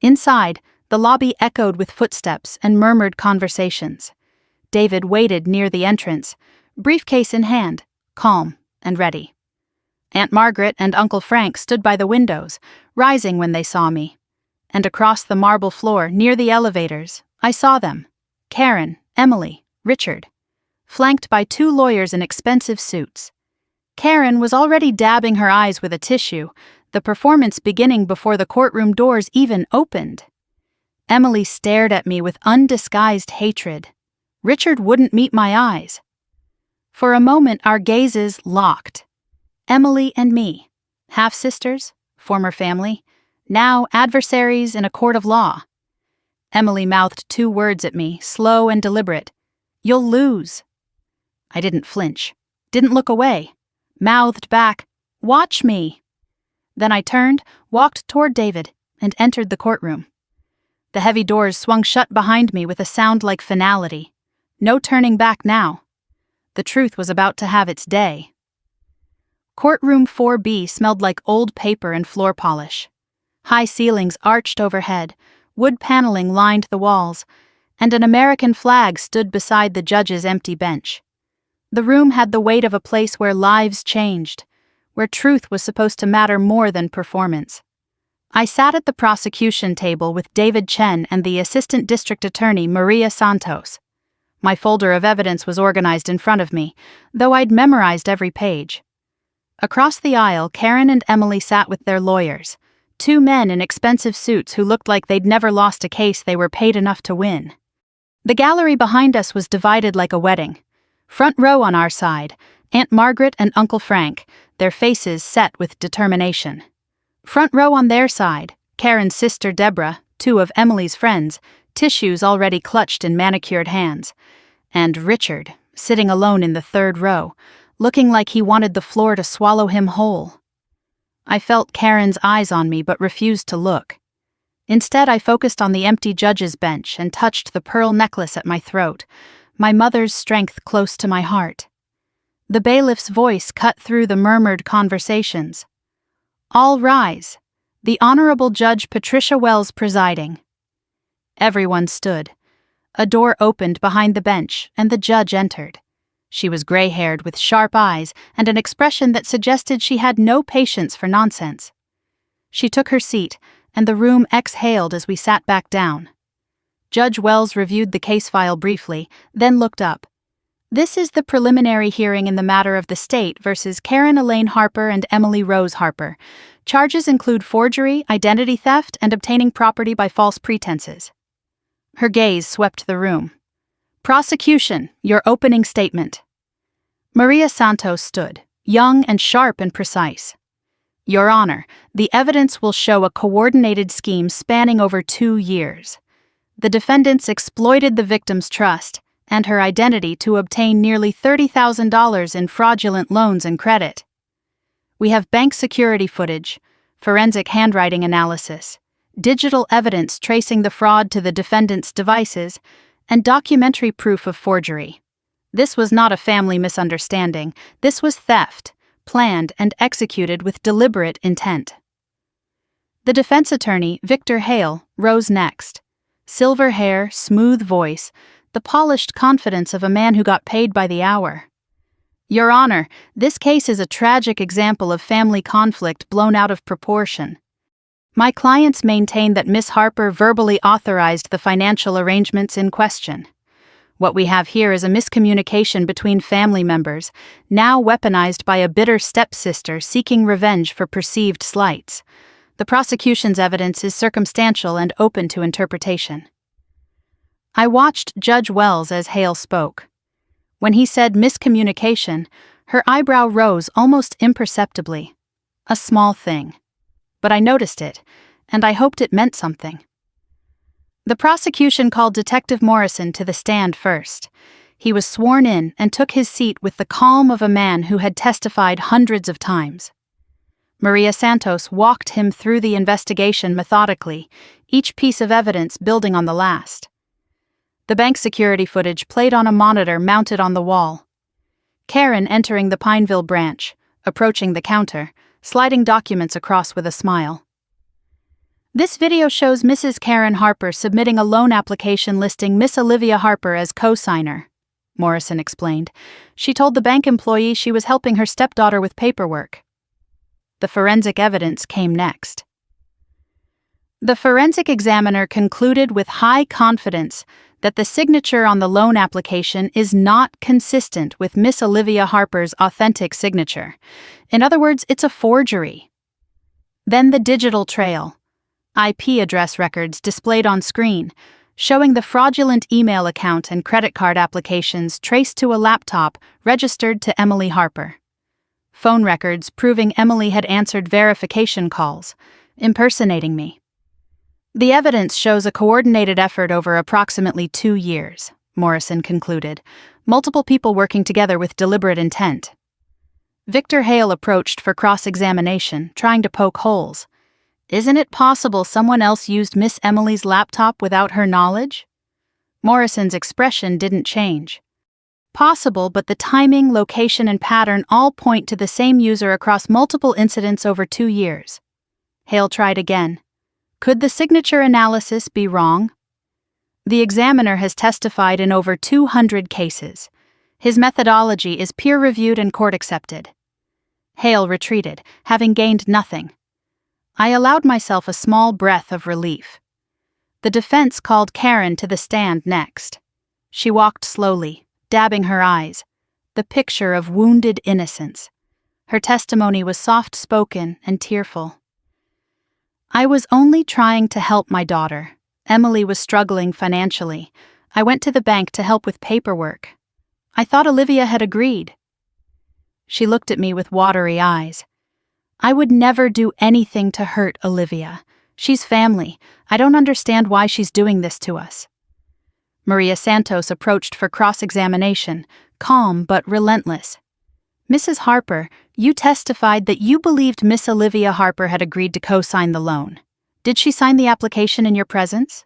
Inside, the lobby echoed with footsteps and murmured conversations. David waited near the entrance, briefcase in hand, calm and ready. Aunt Margaret and Uncle Frank stood by the windows, rising when they saw me. And across the marble floor, near the elevators, I saw them. Karen, Emily, Richard. Flanked by 2 lawyers in expensive suits. Karen was already dabbing her eyes with a tissue, the performance beginning before the courtroom doors even opened. Emily stared at me with undisguised hatred. Richard wouldn't meet my eyes. For a moment, our gazes locked. Emily and me, half-sisters, former family, now adversaries in a court of law. Emily mouthed 2 words at me, slow and deliberate. "You'll lose." I didn't flinch, didn't look away, mouthed back, "Watch me." Then I turned, walked toward David, and entered the courtroom. The heavy doors swung shut behind me with a sound like finality. No turning back now. The truth was about to have its day. Courtroom 4B smelled like old paper and floor polish. High ceilings arched overhead, wood paneling lined the walls, and an American flag stood beside the judge's empty bench. The room had the weight of a place where lives changed, where truth was supposed to matter more than performance. I sat at the prosecution table with David Chen and the Assistant District Attorney Maria Santos. My folder of evidence was organized in front of me, though I'd memorized every page. Across the aisle, Karen and Emily sat with their lawyers, 2 men in expensive suits who looked like they'd never lost a case they were paid enough to win. The gallery behind us was divided like a wedding. Front row on our side, Aunt Margaret and Uncle Frank, their faces set with determination. Front row on their side, Karen's sister Deborah, 2 of Emily's friends, tissues already clutched in manicured hands, and Richard, sitting alone in the 3rd row, looking like he wanted the floor to swallow him whole. I felt Karen's eyes on me but refused to look. Instead, I focused on the empty judge's bench and touched the pearl necklace at my throat, my mother's strength close to my heart. The bailiff's voice cut through the murmured conversations. "All rise. The Honorable Judge Patricia Wells presiding." Everyone stood. A door opened behind the bench, and the judge entered. She was gray-haired with sharp eyes and an expression that suggested she had no patience for nonsense. She took her seat, and the room exhaled as we sat back down. Judge Wells reviewed the case file briefly, then looked up. "This is the preliminary hearing in the matter of the state versus Karen Elaine Harper and Emily Rose Harper. Charges include forgery, identity theft, and obtaining property by false pretenses." Her gaze swept the room. "Prosecution, your opening statement." Maria Santos stood, young and sharp and precise. "Your Honor, the evidence will show a coordinated scheme spanning over 2 years. The defendants exploited the victim's trust and her identity to obtain nearly $30,000 in fraudulent loans and credit. We have bank security footage, forensic handwriting analysis, digital evidence tracing the fraud to the defendant's devices, and documentary proof of forgery. This was not a family misunderstanding. This was theft, planned and executed with deliberate intent." The defense attorney, Victor Hale, rose next. Silver hair, smooth voice, the polished confidence of a man who got paid by the hour. "Your Honor, this case is a tragic example of family conflict blown out of proportion. My clients maintain that Miss Harper verbally authorized the financial arrangements in question. What we have here is a miscommunication between family members, now weaponized by a bitter stepsister seeking revenge for perceived slights. The prosecution's evidence is circumstantial and open to interpretation." I watched Judge Wells as Hale spoke. When he said miscommunication, her eyebrow rose almost imperceptibly. A small thing. But I noticed it, and I hoped it meant something. The prosecution called Detective Morrison to the stand first. He was sworn in and took his seat with the calm of a man who had testified hundreds of times. Maria Santos walked him through the investigation methodically, each piece of evidence building on the last. The bank security footage played on a monitor mounted on the wall. Karen entering the Pineville branch, approaching the counter, sliding documents across with a smile. This video shows Mrs. Karen Harper submitting a loan application listing Miss Olivia Harper as co-signer, Morrison explained. She told the bank employee she was helping her stepdaughter with paperwork. The forensic evidence came next. The forensic examiner concluded with high confidence that the signature on the loan application is not consistent with Miss Olivia Harper's authentic signature. In other words, it's a forgery. Then the digital trail. IP address records displayed on screen, showing the fraudulent email account and credit card applications traced to a laptop registered to Emily Harper. Phone records proving Emily had answered verification calls, impersonating me. The evidence shows a coordinated effort over approximately 2 years, Morrison concluded, multiple people working together with deliberate intent. Victor Hale approached for cross-examination, trying to poke holes. Isn't it possible someone else used Miss Emily's laptop without her knowledge? Morrison's expression didn't change. Possible, but the timing, location, and pattern all point to the same user across multiple incidents over 2 years. Hale tried again. Could the signature analysis be wrong? The examiner has testified in over 200 cases. His methodology is peer-reviewed and court-accepted. Hale retreated, having gained nothing. I allowed myself a small breath of relief. The defense called Karen to the stand next. She walked slowly, dabbing her eyes, the picture of wounded innocence. Her testimony was soft-spoken and tearful. I was only trying to help my daughter. Emily was struggling financially. I went to the bank to help with paperwork. I thought Olivia had agreed. She looked at me with watery eyes. I would never do anything to hurt Olivia. She's family. I don't understand why she's doing this to us. Maria Santos approached for cross-examination, calm but relentless. Mrs. Harper, you testified that you believed Miss Olivia Harper had agreed to co-sign the loan. Did she sign the application in your presence?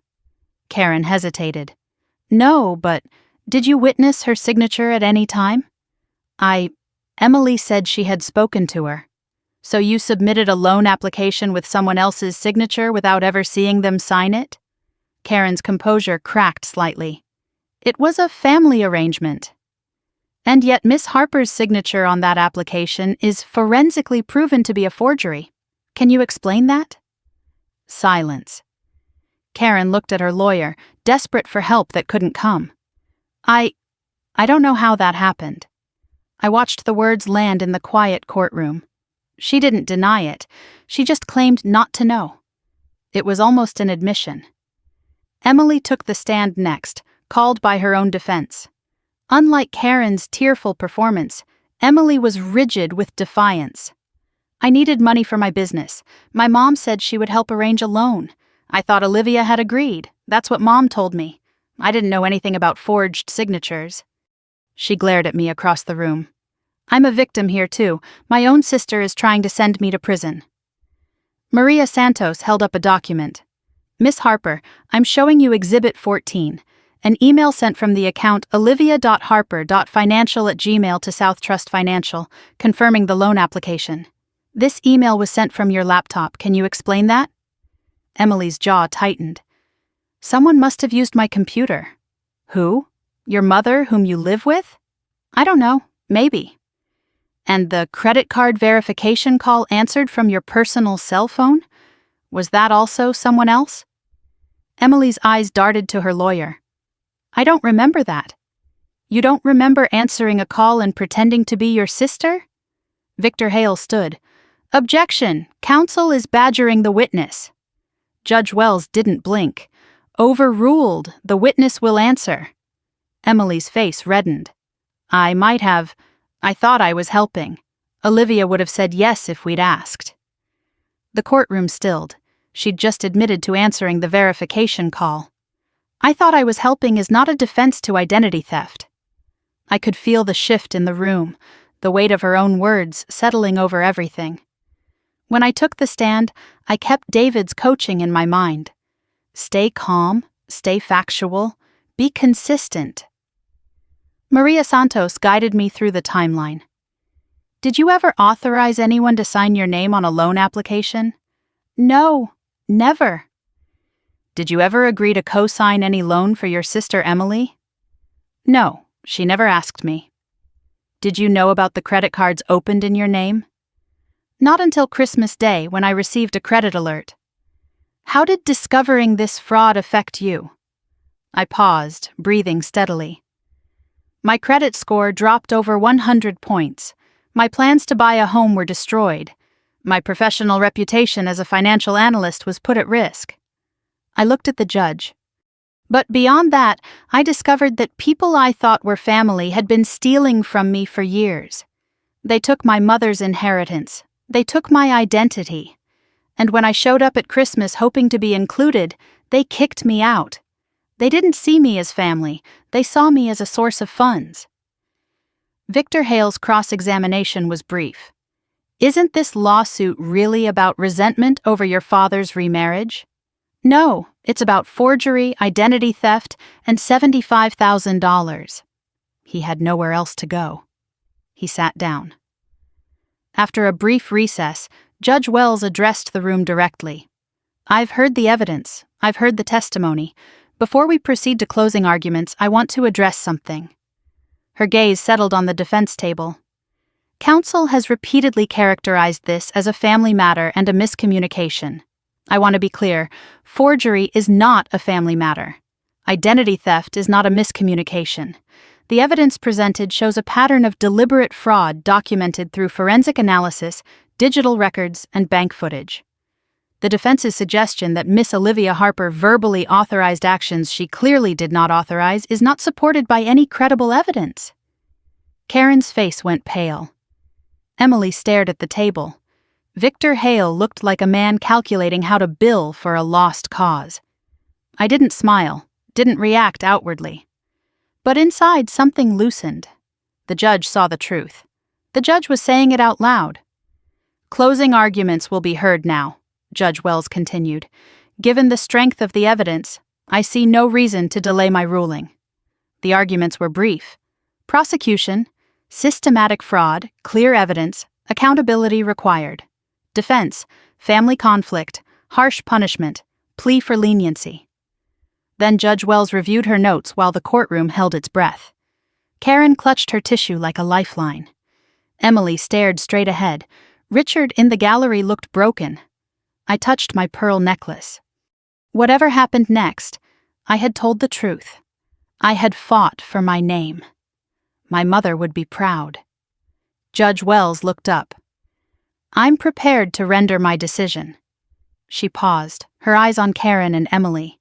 Karen hesitated. No, but did you witness her signature at any time? Emily said she had spoken to her. So you submitted a loan application with someone else's signature without ever seeing them sign it? Karen's composure cracked slightly. It was a family arrangement. And yet Miss Harper's signature on that application is forensically proven to be a forgery. Can you explain that? Silence. Karen looked at her lawyer, desperate for help that couldn't come. I don't know how that happened. I watched the words land in the quiet courtroom. She didn't deny it. She just claimed not to know. It was almost an admission. Emily took the stand next, called by her own defense. Unlike Karen's tearful performance, Emily was rigid with defiance. I needed money for my business. My mom said she would help arrange a loan. I thought Olivia had agreed. That's what Mom told me. I didn't know anything about forged signatures. She glared at me across the room. I'm a victim here too. My own sister is trying to send me to prison. Maria Santos held up a document. Miss Harper, I'm showing you Exhibit 14. An email sent from the account olivia.harper.financial@gmail to South Trust Financial, confirming the loan application. This email was sent from your laptop. Can you explain that? Emily's jaw tightened. Someone must have used my computer. Who? Your mother, whom you live with? I don't know. Maybe. And the credit card verification call answered from your personal cell phone? Was that also someone else? Emily's eyes darted to her lawyer. I don't remember that. You don't remember answering a call and pretending to be your sister? Victor Hale stood. Objection! Counsel is badgering the witness. Judge Wells didn't blink. Overruled. The witness will answer. Emily's face reddened. I thought I was helping. Olivia would have said yes if we'd asked. The courtroom stilled. She'd just admitted to answering the verification call. I thought I was helping is not a defense to identity theft. I could feel the shift in the room, the weight of her own words settling over everything. When I took the stand, I kept David's coaching in my mind. Stay calm, stay factual, be consistent. Maria Santos guided me through the timeline. Did you ever authorize anyone to sign your name on a loan application? No, never. Did you ever agree to co-sign any loan for your sister Emily? No, she never asked me. Did you know about the credit cards opened in your name? Not until Christmas Day when I received a credit alert. How did discovering this fraud affect you? I paused, breathing steadily. My credit score dropped over 100 points. My plans to buy a home were destroyed. My professional reputation as a financial analyst was put at risk. I looked at the judge. But beyond that, I discovered that people I thought were family had been stealing from me for years. They took my mother's inheritance. They took my identity. And when I showed up at Christmas hoping to be included, they kicked me out. They didn't see me as family. They saw me as a source of funds. Victor Hale's cross-examination was brief. Isn't this lawsuit really about resentment over your father's remarriage? No, it's about forgery, identity theft, and $75,000. He had nowhere else to go. He sat down. After a brief recess, Judge Wells addressed the room directly. I've heard the evidence. I've heard the testimony. Before we proceed to closing arguments, I want to address something. Her gaze settled on the defense table. Counsel has repeatedly characterized this as a family matter and a miscommunication. I want to be clear, forgery is not a family matter. Identity theft is not a miscommunication. The evidence presented shows a pattern of deliberate fraud documented through forensic analysis, digital records, and bank footage. The defense's suggestion that Miss Olivia Harper verbally authorized actions she clearly did not authorize is not supported by any credible evidence. Karen's face went pale. Emily stared at the table. Victor Hale looked like a man calculating how to bill for a lost cause. I didn't smile, didn't react outwardly. But inside something loosened. The judge saw the truth. The judge was saying it out loud. Closing arguments will be heard now, Judge Wells continued. Given the strength of the evidence, I see no reason to delay my ruling. The arguments were brief. Prosecution, systematic fraud, clear evidence, accountability required. Defense, family conflict, harsh punishment, plea for leniency. Then Judge Wells reviewed her notes while the courtroom held its breath. Karen clutched her tissue like a lifeline. Emily stared straight ahead. Richard in the gallery looked broken. I touched my pearl necklace. Whatever happened next, I had told the truth. I had fought for my name. My mother would be proud. Judge Wells looked up. I'm prepared to render my decision. She paused, her eyes on Karen and Emily.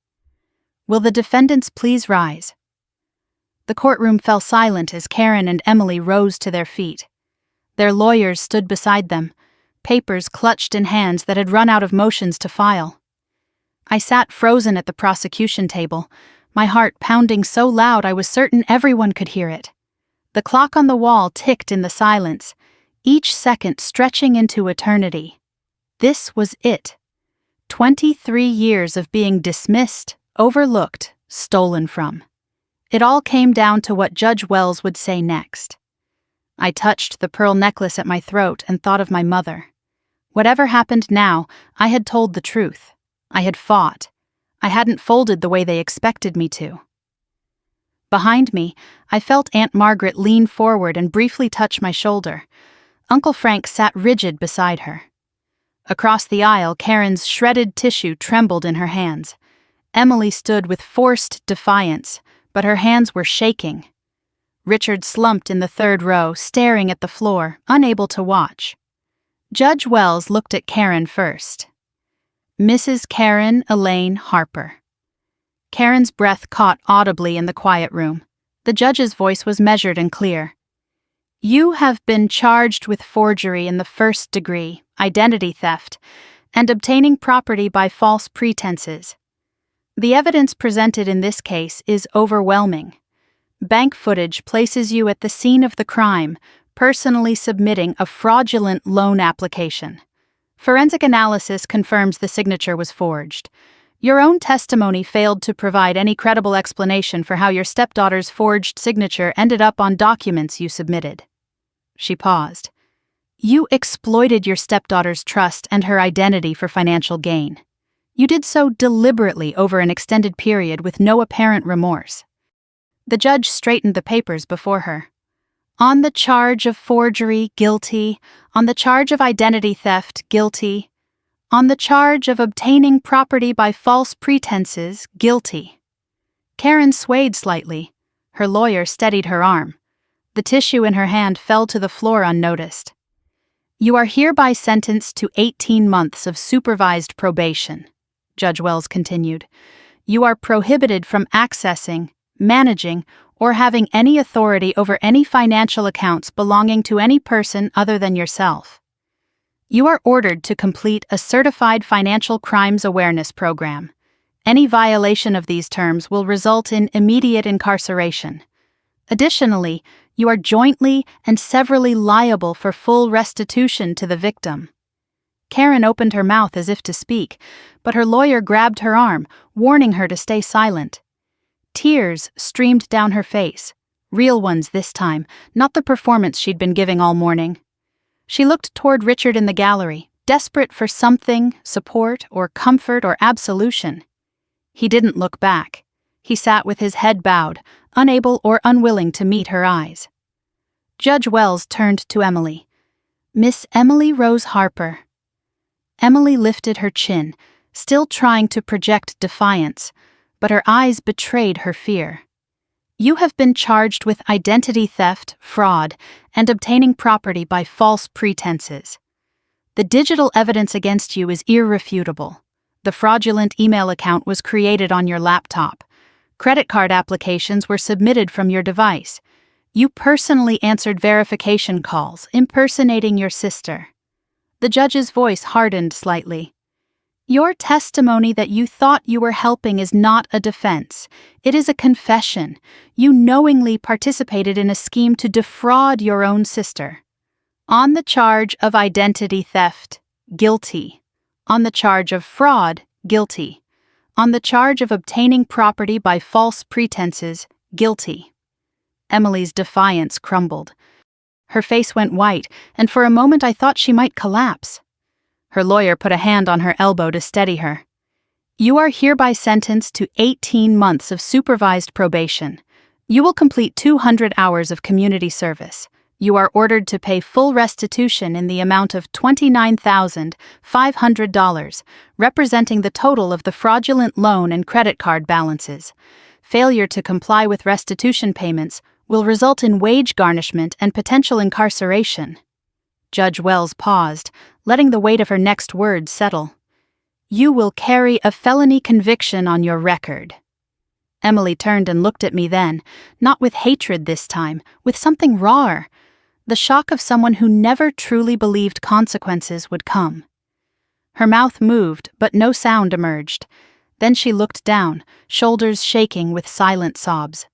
Will the defendants please rise? The courtroom fell silent as Karen and Emily rose to their feet. Their lawyers stood beside them, papers clutched in hands that had run out of motions to file. I sat frozen at the prosecution table, my heart pounding so loud I was certain everyone could hear it. The clock on the wall ticked in the silence, each second stretching into eternity. This was it. 23 years of being dismissed, overlooked, stolen from. It all came down to what Judge Wells would say next. I touched the pearl necklace at my throat and thought of my mother. Whatever happened now, I had told the truth. I had fought. I hadn't folded the way they expected me to. Behind me, I felt Aunt Margaret lean forward and briefly touch my shoulder. Uncle Frank sat rigid beside her. Across the aisle, Karen's shredded tissue trembled in her hands. Emily stood with forced defiance, but her hands were shaking. Richard slumped in the third row, staring at the floor, unable to watch. Judge Wells looked at Karen first. Mrs. Karen Elaine Harper. Karen's breath caught audibly in the quiet room. The judge's voice was measured and clear. You have been charged with forgery in the first degree, identity theft, and obtaining property by false pretenses. The evidence presented in this case is overwhelming. Bank footage places you at the scene of the crime, personally submitting a fraudulent loan application. Forensic analysis confirms the signature was forged. Your own testimony failed to provide any credible explanation for how your stepdaughter's forged signature ended up on documents you submitted. She paused. You exploited your stepdaughter's trust and her identity for financial gain. You did so deliberately over an extended period with no apparent remorse. The judge straightened the papers before her. On the charge of forgery, guilty. On the charge of identity theft, guilty. On the charge of obtaining property by false pretenses, guilty. Karen swayed slightly. Her lawyer steadied her arm. The tissue in her hand fell to the floor unnoticed. You are hereby sentenced to 18 months of supervised probation, Judge Wells continued. You are prohibited from accessing, managing, or having any authority over any financial accounts belonging to any person other than yourself. You are ordered to complete a certified financial crimes awareness program. Any violation of these terms will result in immediate incarceration. Additionally, you are jointly and severally liable for full restitution to the victim. Karen opened her mouth as if to speak, but her lawyer grabbed her arm, warning her to stay silent. Tears streamed down her face, real ones this time, not the performance she'd been giving all morning. She looked toward Richard in the gallery, desperate for something, support or comfort or absolution. He didn't look back. He sat with his head bowed, unable or unwilling to meet her eyes. Judge Wells turned to Emily. Miss Emily Rose Harper. Emily lifted her chin, still trying to project defiance, but her eyes betrayed her fear. You have been charged with identity theft, fraud, and obtaining property by false pretenses. The digital evidence against you is irrefutable. The fraudulent email account was created on your laptop. Credit card applications were submitted from your device. You personally answered verification calls, impersonating your sister. The judge's voice hardened slightly. Your testimony that you thought you were helping is not a defense. It is a confession. You knowingly participated in a scheme to defraud your own sister. On the charge of identity theft, guilty. On the charge of fraud, guilty. On the charge of obtaining property by false pretenses, guilty. Emily's defiance crumbled. Her face went white, and for a moment I thought she might collapse. Her lawyer put a hand on her elbow to steady her. You are hereby sentenced to 18 months of supervised probation. You will complete 200 hours of community service. You are ordered to pay full restitution in the amount of $29,500, representing the total of the fraudulent loan and credit card balances. Failure to comply with restitution payments will result in wage garnishment and potential incarceration. Judge Wells paused, letting the weight of her next words settle. You will carry a felony conviction on your record. Emily turned and looked at me then, not with hatred this time, with something rawer, the shock of someone who never truly believed consequences would come. Her mouth moved, but no sound emerged. Then she looked down, shoulders shaking with silent sobs.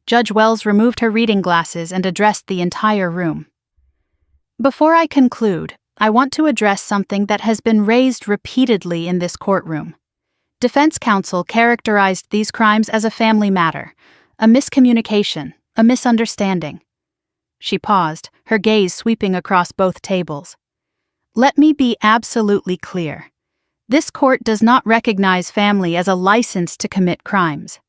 Judge Wells removed her reading glasses and addressed the entire room. Before I conclude, I want to address something that has been raised repeatedly in this courtroom. Defense counsel characterized these crimes as a family matter, a miscommunication, a misunderstanding. She paused, her gaze sweeping across both tables. Let me be absolutely clear. This court does not recognize family as a license to commit crimes.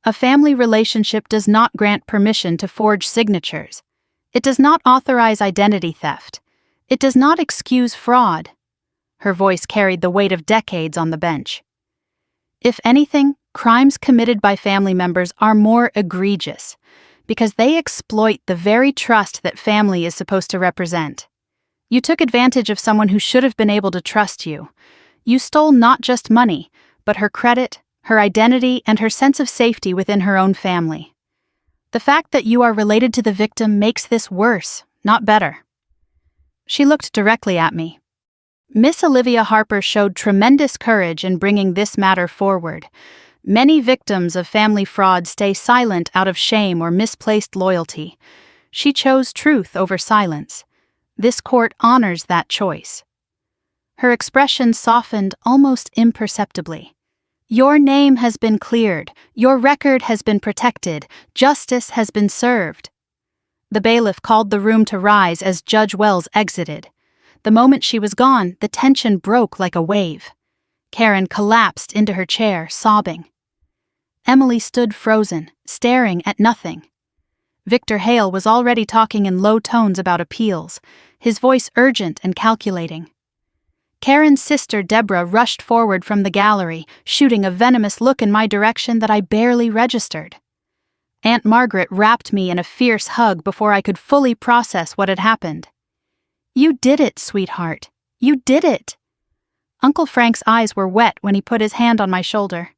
A family relationship does not grant permission to forge signatures. It does not authorize identity theft. It does not excuse fraud. Her voice carried the weight of decades on the bench. If anything, crimes committed by family members are more egregious, because they exploit the very trust that family is supposed to represent. You took advantage of someone who should have been able to trust you. You stole not just money, but her credit, her identity, and her sense of safety within her own family. The fact that you are related to the victim makes this worse, not better. She looked directly at me. Miss Olivia Harper showed tremendous courage in bringing this matter forward. Many victims of family fraud stay silent out of shame or misplaced loyalty. She chose truth over silence. This court honors that choice. Her expression softened almost imperceptibly. Your name has been cleared, your record has been protected, justice has been served. The bailiff called the room to rise as Judge Wells exited. The moment she was gone, the tension broke like a wave. Karen collapsed into her chair, sobbing. Emily stood frozen, staring at nothing. Victor Hale was already talking in low tones about appeals, his voice urgent and calculating. Karen's sister Deborah rushed forward from the gallery, shooting a venomous look in my direction that I barely registered. Aunt Margaret wrapped me in a fierce hug before I could fully process what had happened. "You did it, sweetheart. You did it." Uncle Frank's eyes were wet when he put his hand on my shoulder.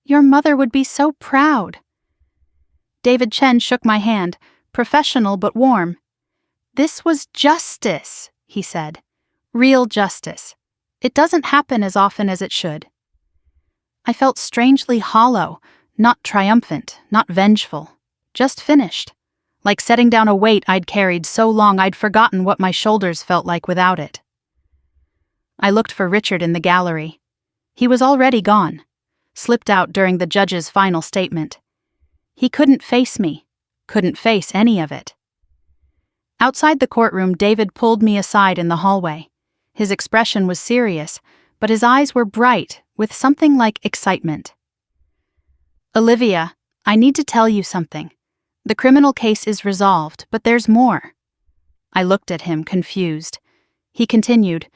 "Your mother would be so proud." David Chen shook my hand, professional but warm. "This was justice," he said. "Real justice. It doesn't happen as often as it should." I felt strangely hollow, not triumphant, not vengeful, just finished, like setting down a weight I'd carried so long I'd forgotten what my shoulders felt like without it. I looked for Richard in the gallery. He was already gone, slipped out during the judge's final statement. He couldn't face me, couldn't face any of it. Outside the courtroom, David pulled me aside in the hallway. His expression was serious, but his eyes were bright, with something like excitement. "Olivia, I need to tell you something. The criminal case is resolved, but there's more." I looked at him, confused. He continued,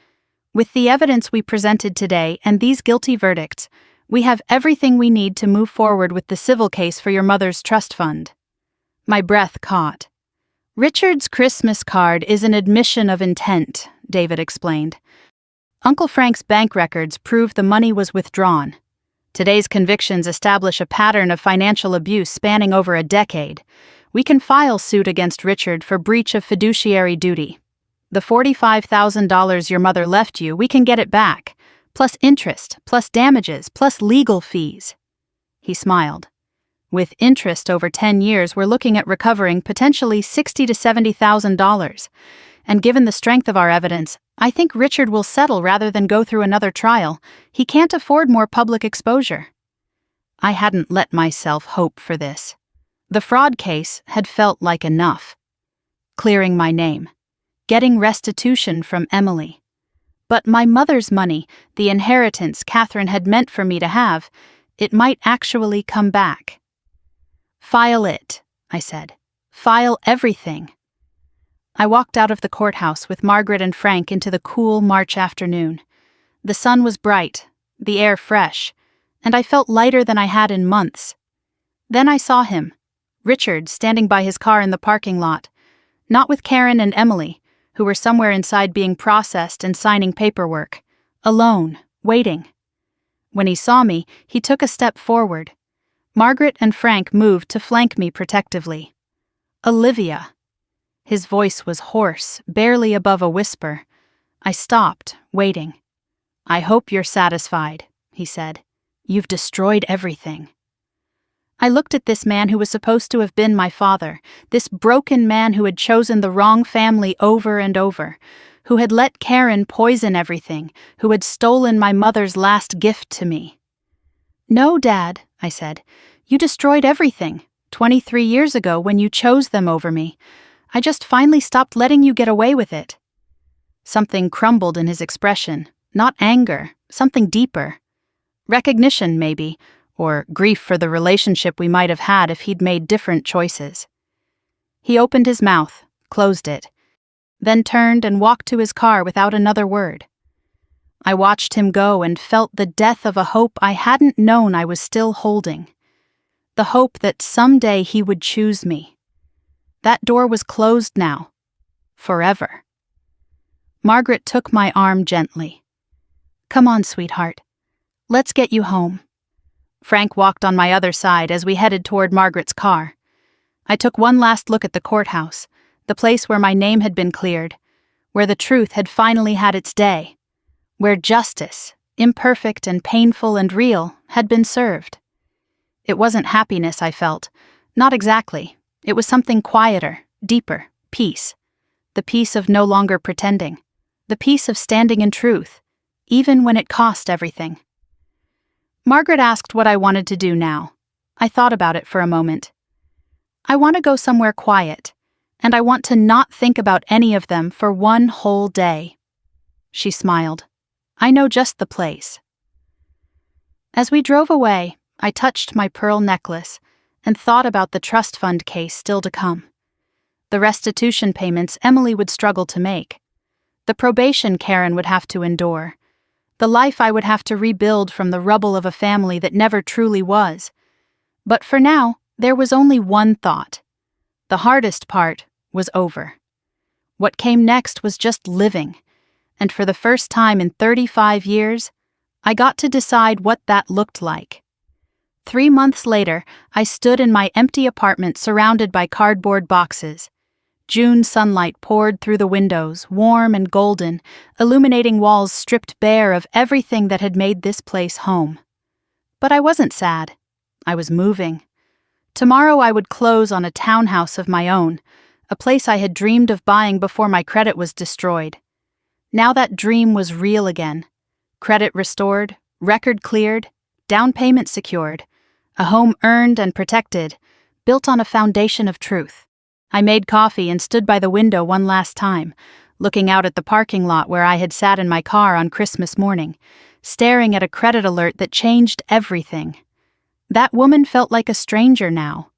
"With the evidence we presented today and these guilty verdicts, we have everything we need to move forward with the civil case for your mother's trust fund." My breath caught. "Richard's Christmas card is an admission of intent," David explained. "Uncle Frank's bank records prove the money was withdrawn. Today's convictions establish a pattern of financial abuse spanning over a decade. We can file suit against Richard for breach of fiduciary duty. The $45,000 your mother left you, we can get it back, plus interest, plus damages, plus legal fees." He smiled. "With interest over 10 years, we're looking at recovering potentially $60,000 to $70,000. And given the strength of our evidence, I think Richard will settle rather than go through another trial. He can't afford more public exposure." I hadn't let myself hope for this. The fraud case had felt like enough. Clearing my name. Getting restitution from Emily. But my mother's money, the inheritance Catherine had meant for me to have, it might actually come back. "File it," I said. "File everything." I walked out of the courthouse with Margaret and Frank into the cool March afternoon. The sun was bright, the air fresh, and I felt lighter than I had in months. Then I saw him, Richard, standing by his car in the parking lot, not with Karen and Emily, who were somewhere inside being processed and signing paperwork, alone, waiting. When he saw me, he took a step forward. Margaret and Frank moved to flank me protectively. "Olivia." His voice was hoarse, barely above a whisper. I stopped, waiting. "I hope you're satisfied," he said. "You've destroyed everything." I looked at this man who was supposed to have been my father, this broken man who had chosen the wrong family over and over, who had let Karen poison everything, who had stolen my mother's last gift to me. "No, Dad," I said. "You destroyed everything, 23 years ago when you chose them over me. I just finally stopped letting you get away with it." Something crumbled in his expression, not anger, something deeper. Recognition, maybe, or grief for the relationship we might have had if he'd made different choices. He opened his mouth, closed it, then turned and walked to his car without another word. I watched him go and felt the death of a hope I hadn't known I was still holding. The hope that someday he would choose me. That door was closed now. Forever. Margaret took my arm gently. "Come on, sweetheart. Let's get you home." Frank walked on my other side as we headed toward Margaret's car. I took one last look at the courthouse, the place where my name had been cleared, where the truth had finally had its day, where justice, imperfect and painful and real, had been served. It wasn't happiness I felt, not exactly. It was something quieter, deeper, peace. The peace of no longer pretending. The peace of standing in truth, even when it cost everything. Margaret asked what I wanted to do now. I thought about it for a moment. I want to go somewhere quiet, and I want to not think about any of them for one whole day. She smiled. I know just the place. As we drove away, I touched my pearl necklace and thought about the trust fund case still to come. The restitution payments Emily would struggle to make. The probation Karen would have to endure. The life I would have to rebuild from the rubble of a family that never truly was. But for now, there was only one thought. The hardest part was over. What came next was just living, and for the first time in 35 years, I got to decide what that looked like. 3 months later, I stood in my empty apartment surrounded by cardboard boxes. June sunlight poured through the windows, warm and golden, illuminating walls stripped bare of everything that had made this place home. But I wasn't sad. I was moving. Tomorrow I would close on a townhouse of my own, a place I had dreamed of buying before my credit was destroyed. Now that dream was real again. Credit restored, record cleared, down payment secured, a home earned and protected, built on a foundation of truth. I made coffee and stood by the window one last time, looking out at the parking lot where I had sat in my car on Christmas morning, staring at a credit alert that changed everything. That woman felt like a stranger now.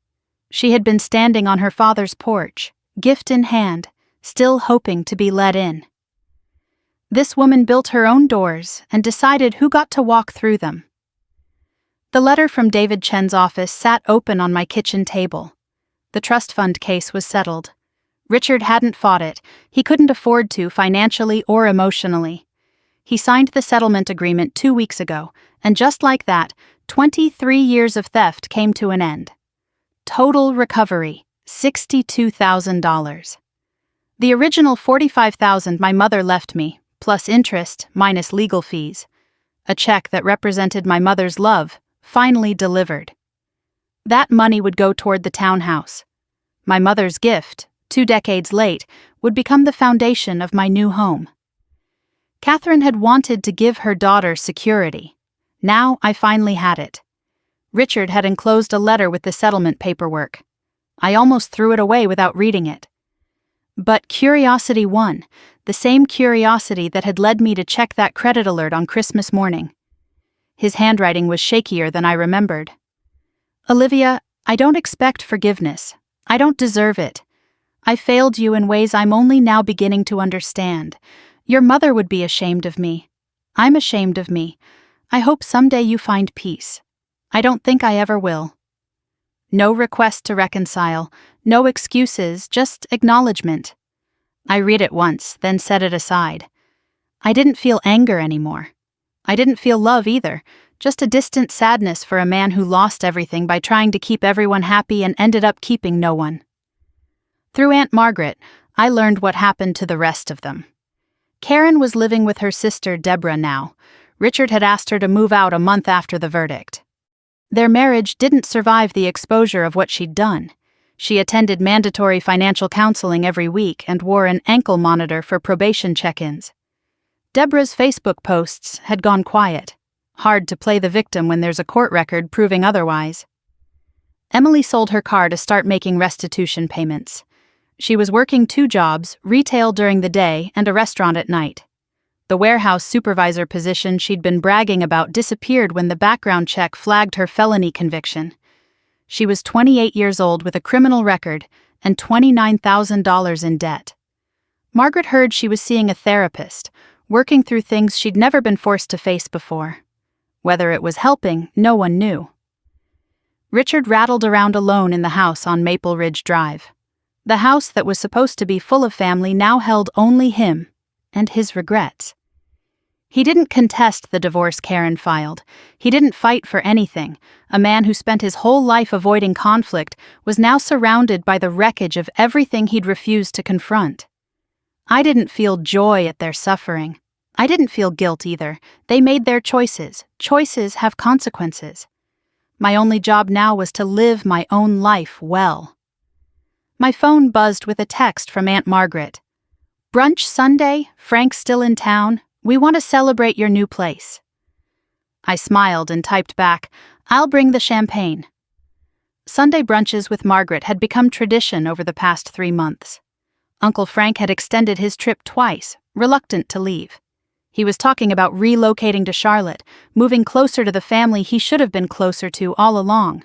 She had been standing on her father's porch, gift in hand, still hoping to be let in. This woman built her own doors and decided who got to walk through them. The letter from David Chen's office sat open on my kitchen table. The trust fund case was settled. Richard hadn't fought it. He couldn't afford to financially or emotionally. He signed the settlement agreement 2 weeks ago, and just like that, 23 years of theft came to an end. Total recovery, $62,000. The original $45,000 my mother left me, plus interest, minus legal fees. A check that represented my mother's love, finally delivered. That money would go toward the townhouse. My mother's gift, 2 decades late, would become the foundation of my new home. Catherine had wanted to give her daughter security. Now I finally had it. Richard had enclosed a letter with the settlement paperwork. I almost threw it away without reading it. But curiosity won, the same curiosity that had led me to check that credit alert on Christmas morning. His handwriting was shakier than I remembered. Olivia, I don't expect forgiveness. I don't deserve it. I failed you in ways I'm only now beginning to understand. Your mother would be ashamed of me. I'm ashamed of me. I hope someday you find peace. I don't think I ever will. No request to reconcile, no excuses, just acknowledgement. I read it once, then set it aside. I didn't feel anger anymore. I didn't feel love either, just a distant sadness for a man who lost everything by trying to keep everyone happy and ended up keeping no one. Through Aunt Margaret, I learned what happened to the rest of them. Karen was living with her sister Deborah now. Richard had asked her to move out a month after the verdict. Their marriage didn't survive the exposure of what she'd done. She attended mandatory financial counseling every week and wore an ankle monitor for probation check-ins. Deborah's Facebook posts had gone quiet. Hard to play the victim when there's a court record proving otherwise. Emily sold her car to start making restitution payments. She was working 2 jobs, retail during the day and a restaurant at night. The warehouse supervisor position she'd been bragging about disappeared when the background check flagged her felony conviction. She was 28 years old with a criminal record and $29,000 in debt. Margaret heard she was seeing a therapist, working through things she'd never been forced to face before. Whether it was helping, no one knew. Richard rattled around alone in the house on Maple Ridge Drive. The house that was supposed to be full of family now held only him and his regrets. He didn't contest the divorce Karen filed. He didn't fight for anything. A man who spent his whole life avoiding conflict was now surrounded by the wreckage of everything he'd refused to confront. I didn't feel joy at their suffering. I didn't feel guilt either. They made their choices. Choices have consequences. My only job now was to live my own life well. My phone buzzed with a text from Aunt Margaret. "Brunch Sunday? Frank's still in town? We want to celebrate your new place." I smiled and typed back, "I'll bring the champagne." Sunday brunches with Margaret had become tradition over the past 3 months. Uncle Frank had extended his trip twice, reluctant to leave. He was talking about relocating to Charlotte, moving closer to the family he should have been closer to all along.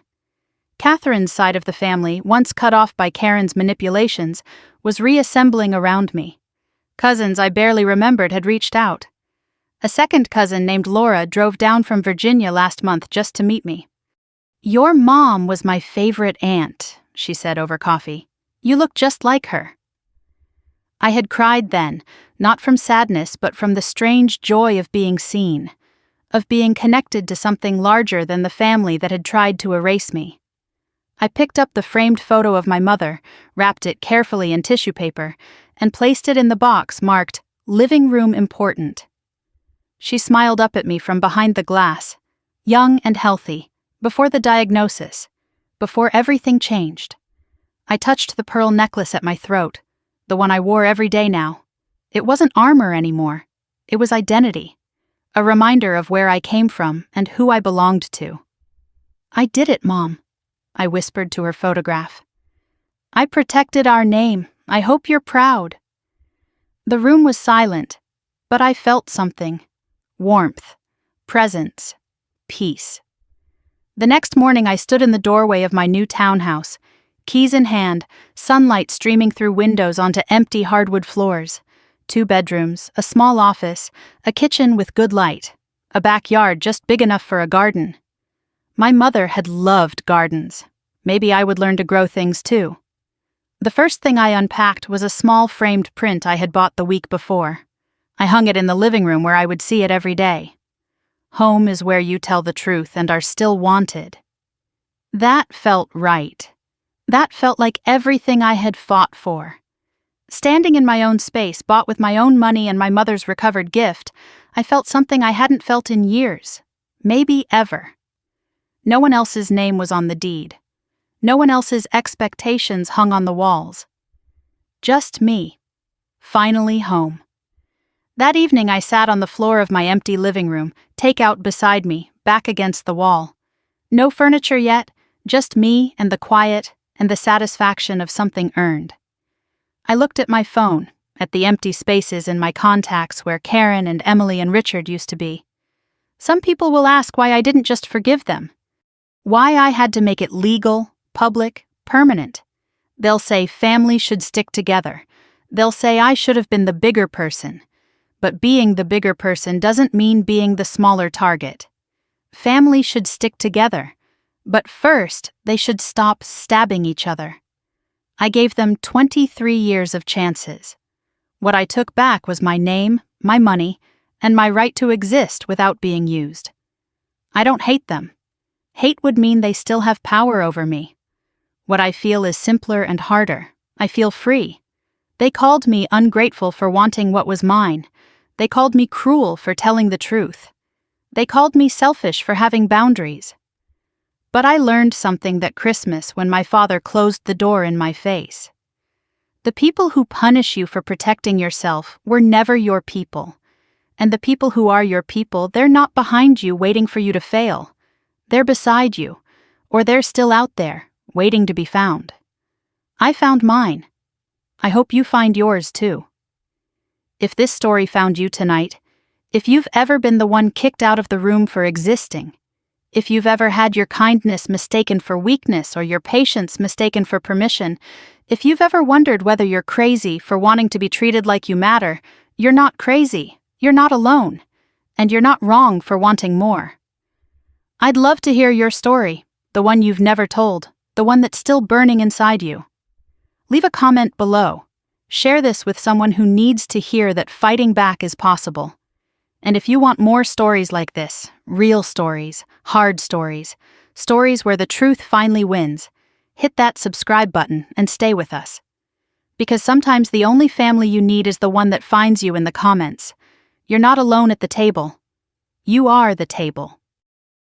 Catherine's side of the family, once cut off by Karen's manipulations, was reassembling around me. Cousins I barely remembered had reached out. A second cousin named Laura drove down from Virginia last month just to meet me. "Your mom was my favorite aunt," she said over coffee. "You look just like her." I had cried then, not from sadness but from the strange joy of being seen, of being connected to something larger than the family that had tried to erase me. I picked up the framed photo of my mother, wrapped it carefully in tissue paper, and placed it in the box marked, "Living Room Important." She smiled up at me from behind the glass, young and healthy, before the diagnosis, before everything changed. I touched the pearl necklace at my throat, the one I wore every day now. It wasn't armor anymore. It was identity, a reminder of where I came from and who I belonged to. "I did it, Mom," I whispered to her photograph. "I protected our name. I hope you're proud." The room was silent, but I felt something. Warmth, presence, peace. The next morning I stood in the doorway of my new townhouse, keys in hand, sunlight streaming through windows onto empty hardwood floors. 2 bedrooms, a small office, a kitchen with good light, a backyard just big enough for a garden. My mother had loved gardens. Maybe I would learn to grow things too. The first thing I unpacked was a small framed print I had bought the week before. I hung it in the living room where I would see it every day. "Home is where you tell the truth and are still wanted." That felt right. That felt like everything I had fought for. Standing in my own space, bought with my own money and my mother's recovered gift, I felt something I hadn't felt in years, maybe ever. No one else's name was on the deed. No one else's expectations hung on the walls. Just me. Finally home. That evening I sat on the floor of my empty living room, takeout beside me, back against the wall. No furniture yet, just me and the quiet and the satisfaction of something earned. I looked at my phone, at the empty spaces in my contacts where Karen and Emily and Richard used to be. Some people will ask why I didn't just forgive them. Why I had to make it legal, public, permanent. They'll say family should stick together. They'll say I should have been the bigger person. But being the bigger person doesn't mean being the smaller target. Family should stick together. But first, they should stop stabbing each other. I gave them 23 years of chances. What I took back was my name, my money, and my right to exist without being used. I don't hate them. Hate would mean they still have power over me. What I feel is simpler and harder. I feel free. They called me ungrateful for wanting what was mine. They called me cruel for telling the truth. They called me selfish for having boundaries. But I learned something that Christmas when my father closed the door in my face. The people who punish you for protecting yourself were never your people. And the people who are your people, they're not behind you waiting for you to fail. They're beside you, or they're still out there, waiting to be found. I found mine. I hope you find yours too. If this story found you tonight, if you've ever been the one kicked out of the room for existing, if you've ever had your kindness mistaken for weakness or your patience mistaken for permission, if you've ever wondered whether you're crazy for wanting to be treated like you matter, you're not crazy, you're not alone, and you're not wrong for wanting more. I'd love to hear your story, the one you've never told, the one that's still burning inside you. Leave a comment below. Share this with someone who needs to hear that fighting back is possible. And if you want more stories like this, real stories, hard stories, stories where the truth finally wins, hit that subscribe button and stay with us. Because sometimes the only family you need is the one that finds you in the comments. You're not alone at the table. You are the table.